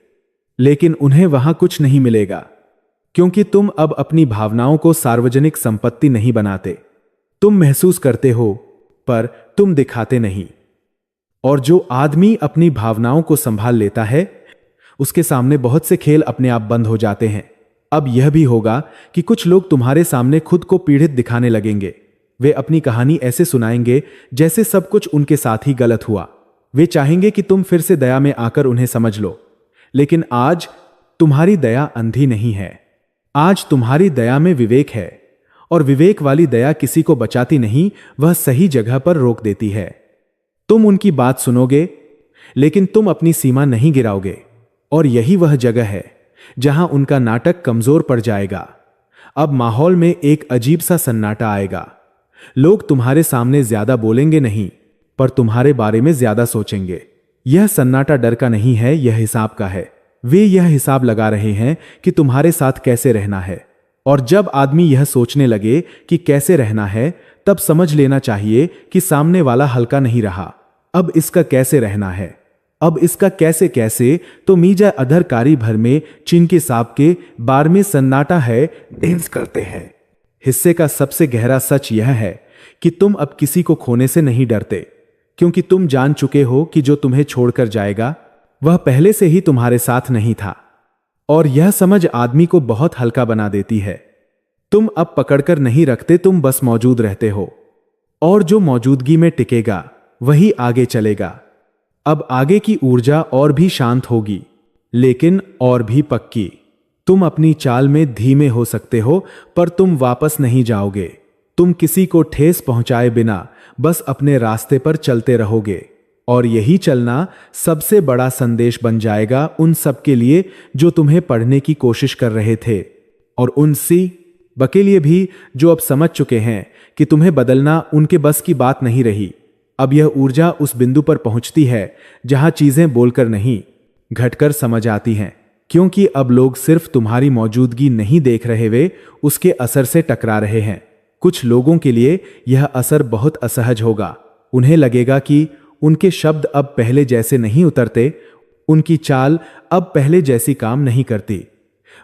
लेकिन उन्हें वहां कुछ नहीं मिलेगा, क्योंकि तुम अब अपनी भावनाओं को सार्वजनिक संपत्ति नहीं बनाते। तुम महसूस करते हो, पर तुम दिखाते नहीं। और जो आदमी अपनी भावनाओं को संभाल लेता है, उसके सामने बहुत से खेल अपने आप बंद हो जाते हैं। अब यह भी होगा कि कुछ लोग तुम्हारे सामने खुद को पीड़ित दिखाने लगेंगे। वे अपनी कहानी ऐसे सुनाएंगे जैसे सब कुछ उनके साथ ही गलत हुआ। वे चाहेंगे कि तुम फिर से दया में आकर उन्हें समझ लो, लेकिन आज तुम्हारी दया अंधी नहीं है। आज तुम्हारी दया में विवेक है, और विवेक वाली दया किसी को बचाती नहीं, वह सही जगह पर रोक देती है। तुम उनकी बात सुनोगे, लेकिन तुम अपनी सीमा नहीं गिराओगे, और यही वह जगह है जहां उनका नाटक कमजोर पड़ जाएगा। अब माहौल में एक अजीब सा सन्नाटा आएगा। लोग तुम्हारे सामने ज्यादा बोलेंगे नहीं, पर तुम्हारे बारे में ज्यादा सोचेंगे। यह सन्नाटा डर का नहीं है, यह हिसाब का है। वे यह हिसाब लगा रहे हैं कि तुम्हारे साथ कैसे रहना है। और जब आदमी यह सोचने लगे कि कैसे रहना है, तब समझ लेना चाहिए कि सामने वाला हल्का नहीं रहा। अब इसका कैसे रहना है, अब इसका कैसे कैसे, तो मीजा अधरकारी भर में चीन के सांप के बार में सन्नाटा है, डेंस करते हैं। हिस्से का सबसे गहरा सच यह है कि तुम अब किसी को खोने से नहीं डरते, क्योंकि तुम जान चुके हो कि जो तुम्हें छोड़कर जाएगा वह पहले से ही तुम्हारे साथ नहीं था। और यह समझ आदमी को बहुत हल्का बना देती है। तुम अब पकड़कर नहीं रखते, तुम बस मौजूद रहते हो, और जो मौजूदगी में टिकेगा वही आगे चलेगा। अब आगे की ऊर्जा और भी शांत होगी, लेकिन और भी पक्की। तुम अपनी चाल में धीमे हो सकते हो, पर तुम वापस नहीं जाओगे। तुम किसी को ठेस पहुंचाए बिना बस अपने रास्ते पर चलते रहोगे, और यही चलना सबसे बड़ा संदेश बन जाएगा उन सब के लिए जो तुम्हें पढ़ने की कोशिश कर रहे थे, और उन बके लिए भी जो अब समझ चुके हैं कि तुम्हें बदलना उनके बस की बात नहीं रही। अब यह ऊर्जा उस बिंदु पर पहुंचती है जहां चीजें बोलकर नहीं, घटकर समझ आती हैं, क्योंकि अब लोग सिर्फ तुम्हारी मौजूदगी नहीं देख रहे, वे उसके असर से टकरा रहे हैं। कुछ लोगों के लिए यह असर बहुत असहज होगा। उन्हें लगेगा कि उनके शब्द अब पहले जैसे नहीं उतरते, उनकी चाल अब पहले जैसी काम नहीं करती।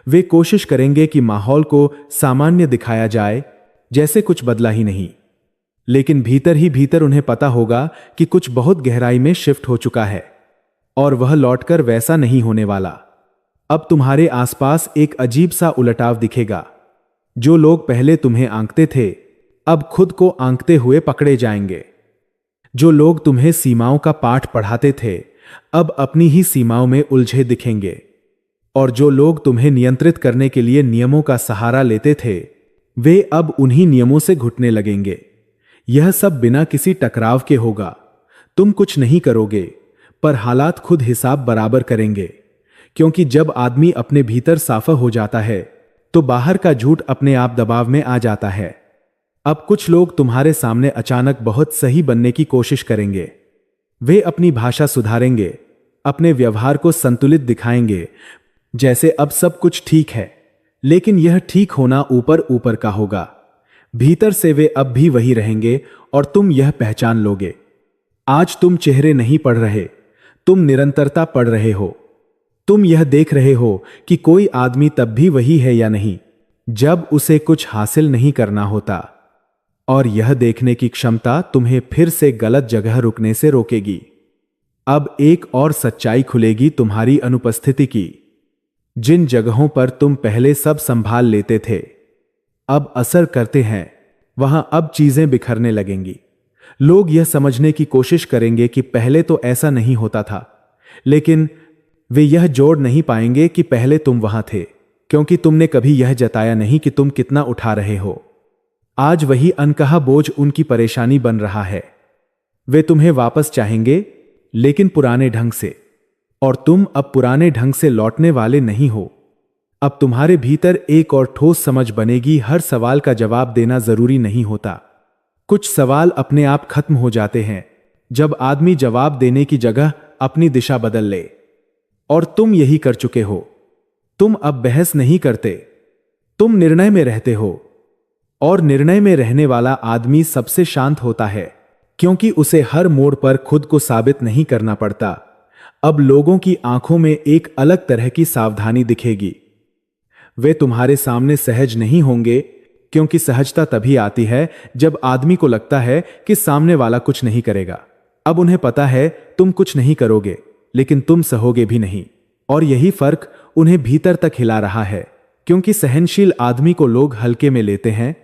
वे कोशिश करेंगे कि माहौल को सामान्य दिखाया जाए, जैसे कुछ बदला ही नहीं, लेकिन भीतर ही भीतर उन्हें पता होगा कि कुछ बहुत गहराई में शिफ्ट हो चुका है, और वह लौटकर वैसा नहीं होने वाला। अब तुम्हारे आसपास एक अजीब सा उलटाव दिखेगा। जो लोग पहले तुम्हें आंकते थे, अब खुद को आंकते हुए पकड़े जाएंगे। जो लोग तुम्हें सीमाओं का पाठ पढ़ाते थे, अब अपनी ही सीमाओं में उलझे दिखेंगे। और जो लोग तुम्हें नियंत्रित करने के लिए नियमों का सहारा लेते थे, वे अब उन्हीं नियमों से घुटने लगेंगे। यह सब बिना किसी टकराव के होगा। तुम कुछ नहीं करोगे, पर हालात खुद हिसाब बराबर करेंगे, क्योंकि जब आदमी अपने भीतर साफा हो जाता है, तो बाहर का झूठ अपने आप दबाव में आ जाता है। अब कुछ लोग तुम्हारे सामने अचानक बहुत सही बनने की कोशिश करेंगे। वे अपनी भाषा सुधारेंगे, अपने व्यवहार को संतुलित दिखाएंगे, जैसे अब सब कुछ ठीक है, लेकिन यह ठीक होना ऊपर ऊपर का होगा। भीतर से वे अब भी वही रहेंगे, और तुम यह पहचान लोगे। आज तुम चेहरे नहीं पढ़ रहे, तुम निरंतरता पढ़ रहे हो। तुम यह देख रहे हो कि कोई आदमी तब भी वही है या नहीं, जब उसे कुछ हासिल नहीं करना होता। और यह देखने की क्षमता तुम्हें फिर से गलत जगह रुकने से रोकेगी। अब एक और सच्चाई खुलेगी तुम्हारी अनुपस्थिति की। जिन जगहों पर तुम पहले सब संभाल लेते थे, अब असर करते हैं, वहां अब चीजें बिखरने लगेंगी। लोग यह समझने की कोशिश करेंगे कि पहले तो ऐसा नहीं होता था, लेकिन वे यह जोड़ नहीं पाएंगे कि पहले तुम वहां थे, क्योंकि तुमने कभी यह जताया नहीं कि तुम कितना उठा रहे हो। आज वही अनकहा बोझ उनकी परेशानी बन रहा है। वे तुम्हें वापस चाहेंगे, लेकिन पुराने ढंग से, और तुम अब पुराने ढंग से लौटने वाले नहीं हो। अब तुम्हारे भीतर एक और ठोस समझ बनेगी। हर सवाल का जवाब देना जरूरी नहीं होता। कुछ सवाल अपने आप खत्म हो जाते हैं, जब आदमी जवाब देने की जगह अपनी दिशा बदल ले। और तुम यही कर चुके हो। तुम अब बहस नहीं करते, तुम निर्णय में रहते हो। और निर्णय में रहने वाला आदमी सबसे शांत होता है, क्योंकि उसे हर मोड़ पर खुद को साबित नहीं करना पड़ता। अब लोगों की आंखों में एक अलग तरह की सावधानी दिखेगी। वे तुम्हारे सामने सहज नहीं होंगे, क्योंकि सहजता तभी आती है जब आदमी को लगता है कि सामने वाला कुछ नहीं करेगा। अब उन्हें पता है तुम कुछ नहीं करोगे, लेकिन तुम सहोगे भी नहीं। और यही फर्क उन्हें भीतर तक हिला रहा है, क्योंकि सहनशील आदमी को लोग हल्के में लेते हैं,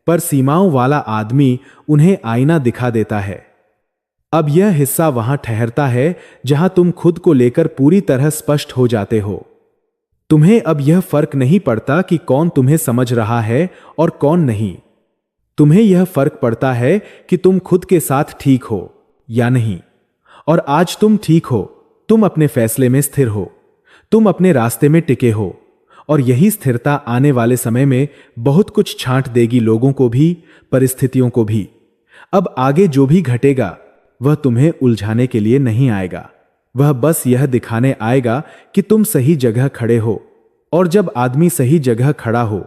पर सीमाओं वाला आदमी उन्हें आईना दिखा देता है। अब यह हिस्सा वहां ठहरता है जहां तुम खुद को लेकर पूरी तरह स्पष्ट हो जाते हो। तुम्हें अब यह फर्क नहीं पड़ता कि कौन तुम्हें समझ रहा है और कौन नहीं। तुम्हें यह फर्क पड़ता है कि तुम खुद के साथ ठीक हो या नहीं। और आज तुम ठीक हो, तुम अपने फैसले में स्थिर हो, तुम अपने रास्ते में टिके हो। और यही स्थिरता आने वाले समय में बहुत कुछ छांट देगी, लोगों को भी, परिस्थितियों को भी। अब आगे जो भी घटेगा वह तुम्हें उलझाने के लिए नहीं आएगा, वह बस यह दिखाने आएगा कि तुम सही जगह खड़े हो। और जब आदमी सही जगह खड़ा हो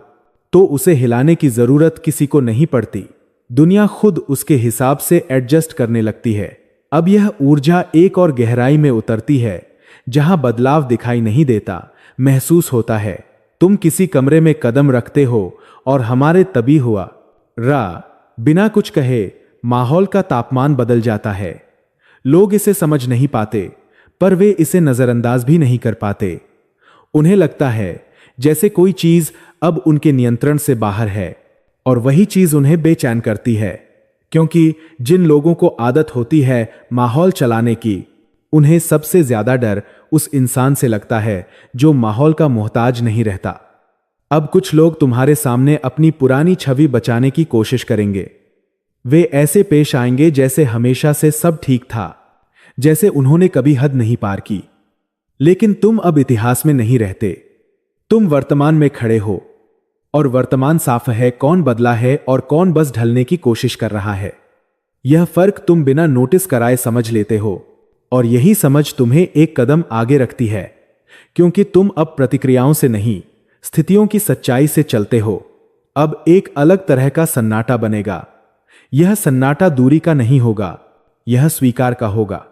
तो उसे हिलाने की जरूरत किसी को नहीं पड़ती। दुनिया खुद उसके हिसाब से एडजस्ट करने लगती है। अब यह ऊर्जा एक और गहराई में उतरती है, जहां बदलाव दिखाई नहीं देता, महसूस होता है। तुम किसी कमरे में कदम रखते हो और हमारे तभी हुआ बिना कुछ कहे माहौल का तापमान बदल जाता है। लोग इसे समझ नहीं पाते, पर वे इसे नजरअंदाज भी नहीं कर पाते। उन्हें लगता है जैसे कोई चीज अब उनके नियंत्रण से बाहर है, और वही चीज उन्हें बेचैन करती है, क्योंकि जिन लोगों को आदत होती है माहौल चलाने की, उन्हें सबसे ज्यादा डर उस इंसान से लगता है जो माहौल का मोहताज नहीं रहता। अब कुछ लोग तुम्हारे सामने अपनी पुरानी छवि बचाने की कोशिश करेंगे। वे ऐसे पेश आएंगे जैसे हमेशा से सब ठीक था, जैसे उन्होंने कभी हद नहीं पार की। लेकिन तुम अब इतिहास में नहीं रहते, तुम वर्तमान में खड़े हो। और वर्तमान साफ है कौन बदला है और कौन बस ढलने की कोशिश कर रहा है। यह फर्क तुम बिना नोटिस कराए समझ लेते हो, और यही समझ तुम्हें एक कदम आगे रखती है, क्योंकि तुम अब प्रतिक्रियाओं से नहीं, स्थितियों की सच्चाई से चलते हो। अब एक अलग तरह का सन्नाटा बनेगा। यह सन्नाटा दूरी का नहीं होगा, यह स्वीकार का होगा।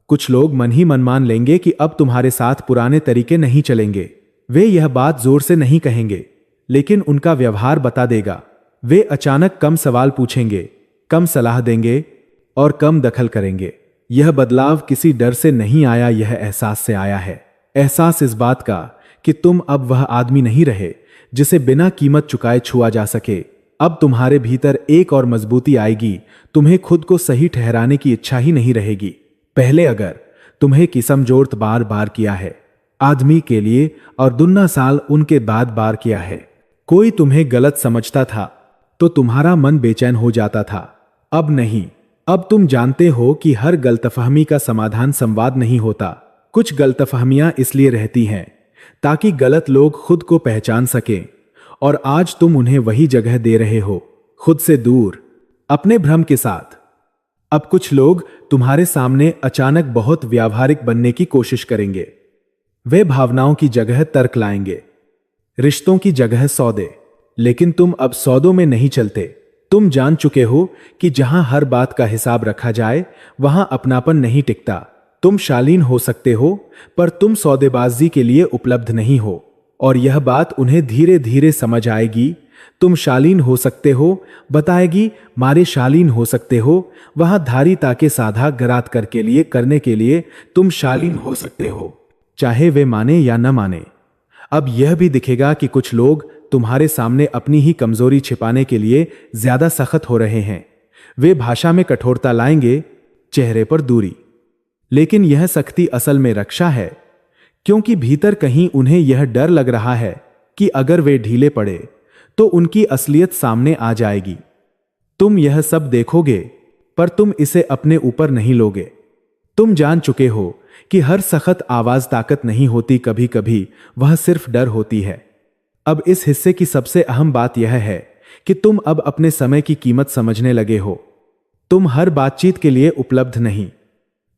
कुछ लोग मन ही मन मान लेंगे कि अब तुम्हारे साथ पुराने तरीके नहीं चलेंगे। वे यह बात जोर से नहीं कहेंगे, लेकिन उनका व्यवहार बता देगा। वे अचानक कम सवाल पूछेंगे, कम सलाह देंगे और कम दखल करेंगे। यह बदलाव किसी डर से नहीं आया, यह एहसास से आया है। एहसास इस बात का कि तुम अब वह आदमी नहीं रहे जिसे बिना कीमत चुकाए छुआ जा सके। अब तुम्हारे भीतर एक और मजबूती आएगी, तुम्हें खुद को सही ठहराने की इच्छा ही नहीं रहेगी। पहले अगर तुम्हें किस्म जोर्त बार बार किया है आदमी के लिए, और दुन्ना साल उनके बाद बार किया है, कोई तुम्हें गलत समझता था तो तुम्हारा मन बेचैन हो जाता था। अब नहीं, अब तुम जानते हो कि हर गलतफहमी का समाधान संवाद नहीं होता। कुछ गलतफहमियां इसलिए रहती हैं ताकि गलत लोग खुद को पहचान सकें, और आज तुम उन्हें वही जगह दे रहे हो, खुद से दूर, अपने भ्रम के साथ। अब कुछ लोग तुम्हारे सामने अचानक बहुत व्यावहारिक बनने की कोशिश करेंगे। वे भावनाओं की जगह तर्क लाएंगे, रिश्तों की जगह सौदे। लेकिन तुम अब सौदों में नहीं चलते। तुम जान चुके हो कि जहां हर बात का हिसाब रखा जाए वहां अपनापन नहीं टिकता। तुम शालीन हो सकते हो, पर तुम सौदेबाजी के लिए उपलब्ध नहीं हो, और यह बात उन्हें धीरे धीरे समझ आएगी। तुम शालीन हो सकते हो बताएगी, मारे शालीन हो सकते हो, वहां धारी ताके साधा गरात करके लिए करने के लिए तुम शालीन हो सकते हो, चाहे वे माने या न माने। अब यह भी दिखेगा कि कुछ लोग तुम्हारे सामने अपनी ही कमजोरी छिपाने के लिए ज्यादा सख्त हो रहे हैं। वे भाषा में कठोरता लाएंगे, चेहरे पर दूरी, लेकिन यह सख्ती असल में रक्षा है, क्योंकि भीतर कहीं उन्हें यह डर लग रहा है कि अगर वे ढीले पड़े तो उनकी असलियत सामने आ जाएगी। तुम यह सब देखोगे, पर तुम इसे अपने ऊपर नहीं लोगे। तुम जान चुके हो कि हर सख्त आवाज ताकत नहीं होती, कभी कभी वह सिर्फ डर होती है। अब इस हिस्से की सबसे अहम बात यह है कि तुम अब अपने समय की कीमत समझने लगे हो। तुम हर बातचीत के लिए उपलब्ध नहीं,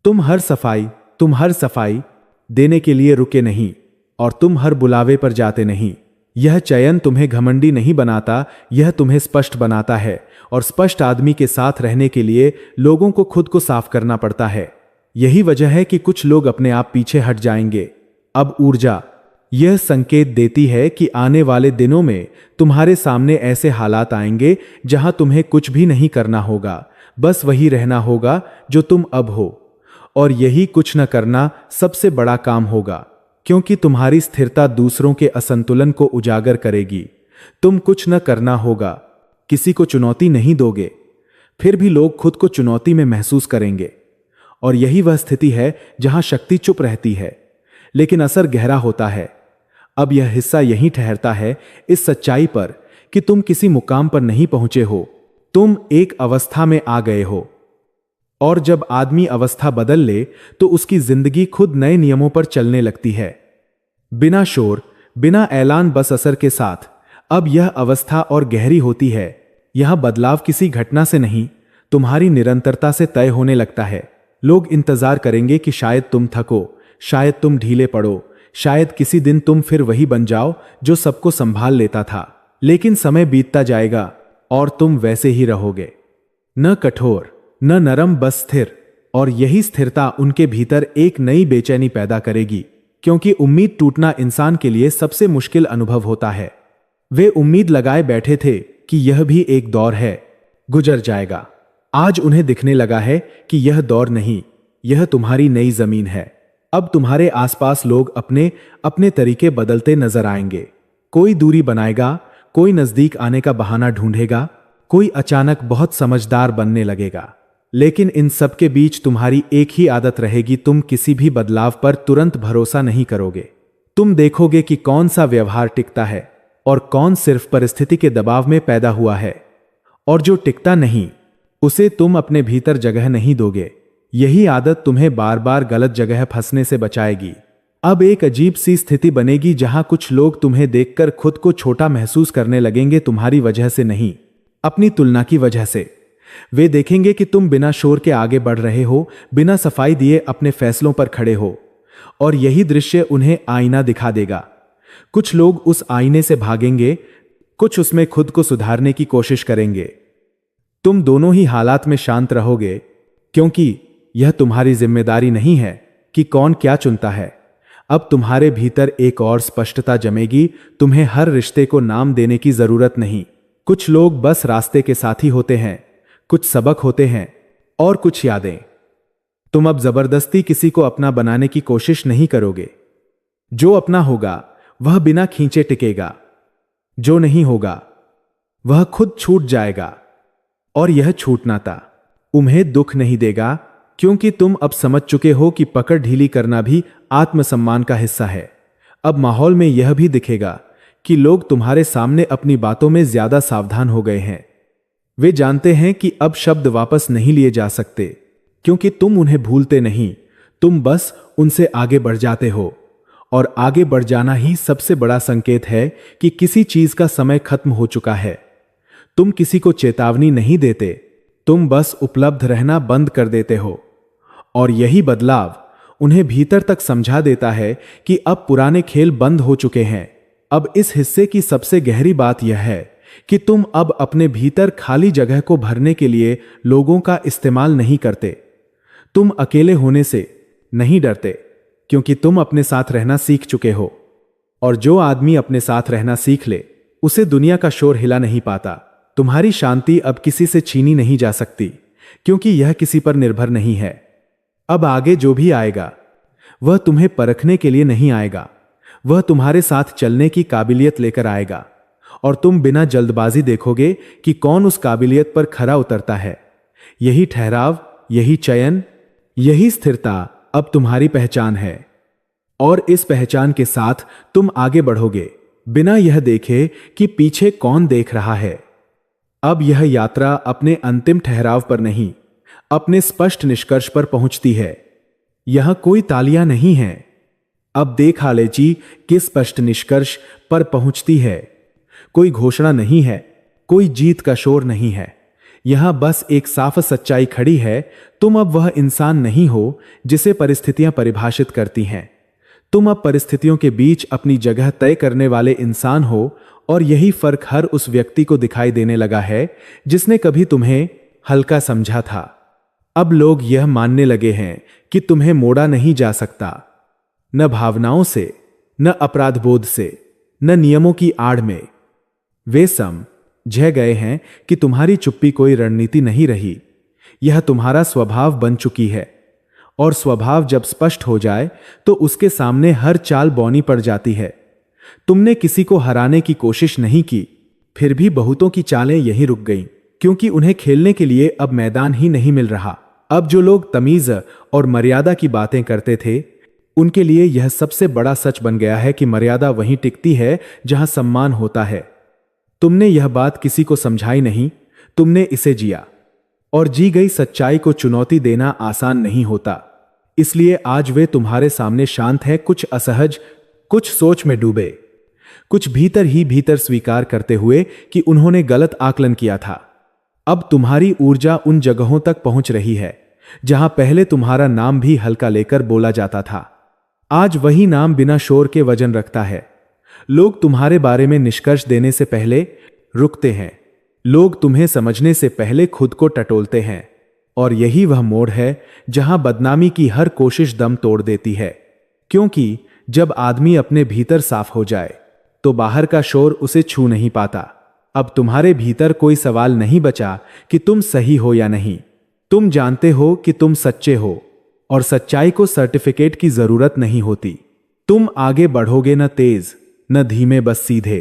तुम हर सफाई देने के लिए रुके नहीं, और तुम हर बुलावे पर जाते नहीं। यह चयन तुम्हें घमंडी नहीं बनाता, यह तुम्हें स्पष्ट बनाता है, और स्पष्ट आदमी के साथ रहने के लिए लोगों को खुद को साफ करना पड़ता है। यही वजह है कि कुछ लोग अपने आप पीछे हट जाएंगे। अब ऊर्जा यह संकेत देती है कि आने वाले दिनों में तुम्हारे सामने ऐसे हालात आएंगे जहां तुम्हें कुछ भी नहीं करना होगा, बस वही रहना होगा जो तुम अब हो। और यही कुछ न करना सबसे बड़ा काम होगा, क्योंकि तुम्हारी स्थिरता दूसरों के असंतुलन को उजागर करेगी। तुम कुछ न करना होगा, किसी को चुनौती नहीं दोगे, फिर भी लोग खुद को चुनौती में महसूस करेंगे। और यही वह स्थिति है जहां शक्ति चुप रहती है लेकिन असर गहरा होता है। अब यह हिस्सा यहीं ठहरता है, इस सच्चाई पर कि तुम किसी मुकाम पर नहीं पहुंचे हो, तुम एक अवस्था में आ गए हो। और जब आदमी अवस्था बदल ले तो उसकी जिंदगी खुद नए नियमों पर चलने लगती है, बिना शोर, बिना ऐलान, बस असर के साथ। अब यह अवस्था और गहरी होती है। यह बदलाव किसी घटना से नहीं, तुम्हारी निरंतरता से तय होने लगता है। लोग इंतजार करेंगे कि शायद तुम थको, शायद तुम ढीले पड़ो, शायद किसी दिन तुम फिर वही बन जाओ जो सबको संभाल लेता था। लेकिन समय बीतता जाएगा और तुम वैसे ही रहोगे, न कठोर न नरम, बस स्थिर। और यही स्थिरता उनके भीतर एक नई बेचैनी पैदा करेगी, क्योंकि उम्मीद टूटना इंसान के लिए सबसे मुश्किल अनुभव होता है। वे उम्मीद लगाए बैठे थे कि यह भी एक दौर है, गुजर जाएगा। आज उन्हें दिखने लगा है कि यह दौर नहीं, यह तुम्हारी नई जमीन है। अब तुम्हारे आसपास लोग अपने अपने तरीके बदलते नजर आएंगे। कोई दूरी बनाएगा, कोई नजदीक आने का बहाना ढूंढेगा, कोई अचानक बहुत समझदार बनने लगेगा। लेकिन इन सब के बीच तुम्हारी एक ही आदत रहेगी, तुम किसी भी बदलाव पर तुरंत भरोसा नहीं करोगे। तुम देखोगे कि कौन सा व्यवहार टिकता है और कौन सिर्फ परिस्थिति के दबाव में पैदा हुआ है। और जो टिकता नहीं, उसे तुम अपने भीतर जगह नहीं दोगे। यही आदत तुम्हें बार बार गलत जगह फंसने से बचाएगी। अब एक अजीब सी स्थिति बनेगी जहां कुछ लोग तुम्हें देखकर खुद को छोटा महसूस करने लगेंगे, तुम्हारी वजह से नहीं, अपनी तुलना की वजह से। वे देखेंगे कि तुम बिना शोर के आगे बढ़ रहे हो, बिना सफाई दिए अपने फैसलों पर खड़े हो। और यही दृश्य उन्हें आईना दिखा देगा। कुछ लोग उस आईने से भागेंगे, कुछ उसमें खुद को सुधारने की कोशिश करेंगे। तुम दोनों ही हालात में शांत रहोगे, क्योंकि यह तुम्हारी जिम्मेदारी नहीं है कि कौन क्या चुनता है। अब तुम्हारे भीतर एक और स्पष्टता जमेगी, तुम्हें हर रिश्ते को नाम देने की जरूरत नहीं। कुछ लोग बस रास्ते के साथी होते हैं, कुछ सबक होते हैं और कुछ यादें। तुम अब जबरदस्ती किसी को अपना बनाने की कोशिश नहीं करोगे। जो अपना होगा वह बिना खींचे टिकेगा, जो नहीं होगा वह खुद छूट जाएगा। और यह छूटनाता उन्हें दुख नहीं देगा, क्योंकि तुम अब समझ चुके हो कि पकड़ ढीली करना भी आत्मसम्मान का हिस्सा है। अब माहौल में यह भी दिखेगा कि लोग तुम्हारे सामने अपनी बातों में ज्यादा सावधान हो गए हैं। वे जानते हैं कि अब शब्द वापस नहीं लिए जा सकते, क्योंकि तुम उन्हें भूलते नहीं, तुम बस उनसे आगे बढ़ जाते हो। और आगे बढ़ जाना ही सबसे बड़ा संकेत है कि किसी चीज का समय खत्म हो चुका है। तुम किसी को चेतावनी नहीं देते, तुम बस उपलब्ध रहना बंद कर देते हो। और यही बदलाव उन्हें भीतर तक समझा देता है कि अब पुराने खेल बंद हो चुके हैं। अब इस हिस्से की सबसे गहरी बात यह है कि तुम अब अपने भीतर खाली जगह को भरने के लिए लोगों का इस्तेमाल नहीं करते। तुम अकेले होने से नहीं डरते, क्योंकि तुम अपने साथ रहना सीख चुके हो। और जो आदमी अपने साथ रहना सीख ले, उसे दुनिया का शोर हिला नहीं पाता। तुम्हारी शांति अब किसी से छीनी नहीं जा सकती, क्योंकि यह किसी पर निर्भर नहीं है। अब आगे जो भी आएगा वह तुम्हें परखने के लिए नहीं आएगा, वह तुम्हारे साथ चलने की काबिलियत लेकर आएगा। और तुम बिना जल्दबाजी देखोगे कि कौन उस काबिलियत पर खरा उतरता है। यही ठहराव, यही चयन, यही स्थिरता अब तुम्हारी पहचान है। और इस पहचान के साथ तुम आगे बढ़ोगे, बिना यह देखे कि पीछे कौन देख रहा है। अब यह यात्रा अपने अंतिम ठहराव पर नहीं, अपने स्पष्ट निष्कर्ष पर पहुंचती है। यह कोई तालियां नहीं है। अब देखा ले जी किस स्पष्ट निष्कर्ष पर पहुंचती है। कोई घोषणा नहीं है, कोई जीत का शोर नहीं है। यहां बस एक साफ सच्चाई खड़ी है, तुम अब वह इंसान नहीं हो जिसे परिस्थितियां परिभाषित करती हैं। तुम अब परिस्थितियों के बीच अपनी जगह तय करने वाले इंसान हो, और यही फर्क हर उस व्यक्ति को दिखाई देने लगा है जिसने कभी तुम्हें हल्का समझा था। अब लोग यह मानने लगे हैं कि तुम्हें मोड़ा नहीं जा सकता, न भावनाओं से, न अपराधबोध से, न नियमों की आड़ में। वे समझ गए हैं कि तुम्हारी चुप्पी कोई रणनीति नहीं रही, यह तुम्हारा स्वभाव बन चुकी है। और स्वभाव जब स्पष्ट हो जाए तो उसके सामने हर चाल बौनी पड़ जाती है। तुमने किसी को हराने की कोशिश नहीं की, फिर भी बहुतों की चालें यहीं रुक गईं, क्योंकि उन्हें खेलने के लिए अब मैदान ही नहीं मिल रहा। अब जो लोग तमीज और मर्यादा की बातें करते थे, उनके लिए यह सबसे बड़ा सच बन गया है कि मर्यादा वहीं टिकती है जहां सम्मान होता है। तुमने यह बात किसी को समझाई नहीं, तुमने इसे जिया, और जी गई सच्चाई को चुनौती देना आसान नहीं होता। इसलिए आज वे तुम्हारे सामने शांत हैं, कुछ असहज, कुछ सोच में डूबे, कुछ भीतर ही भीतर स्वीकार करते हुए कि उन्होंने गलत आकलन किया था। अब तुम्हारी ऊर्जा उन जगहों तक पहुंच रही है जहां पहले तुम्हारा नाम भी हल्का लेकर बोला जाता था। आज वही नाम बिना शोर के वजन रखता है। लोग तुम्हारे बारे में निष्कर्ष देने से पहले रुकते हैं, लोग तुम्हें समझने से पहले खुद को टटोलते हैं, और यही वह मोड़ है जहां बदनामी की हर कोशिश दम तोड़ देती है। क्योंकि जब आदमी अपने भीतर साफ हो जाए तो बाहर का शोर उसे छू नहीं पाता। अब तुम्हारे भीतर कोई सवाल नहीं बचा कि तुम सही हो या नहीं। तुम जानते हो कि तुम सच्चे हो, और सच्चाई को सर्टिफिकेट की जरूरत नहीं होती। तुम आगे बढ़ोगे न तेज न धीमे, बस सीधे।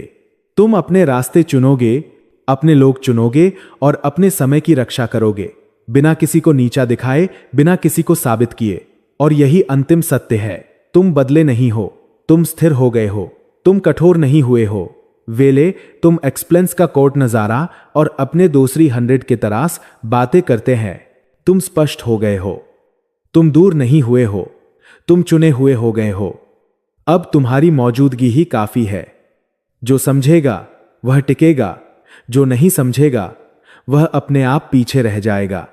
तुम अपने रास्ते चुनोगे, अपने लोग चुनोगे, और अपने समय की रक्षा करोगे, बिना किसी को नीचा दिखाए, बिना किसी को साबित किए। और यही अंतिम सत्य है, तुम बदले नहीं हो, तुम स्थिर हो गए हो, तुम कठोर नहीं हुए हो। वेले तुम एक्सप्लेंस का कोर्ट नजारा और अपने दूसरी 100 के तरास बातें करते हैं। तुम स्पष्ट हो गए हो, तुम दूर नहीं हुए हो, तुम चुने हुए हो गए हो। अब तुम्हारी मौजूदगी ही काफी है। जो समझेगा वह टिकेगा, जो नहीं समझेगा वह अपने आप पीछे रह जाएगा।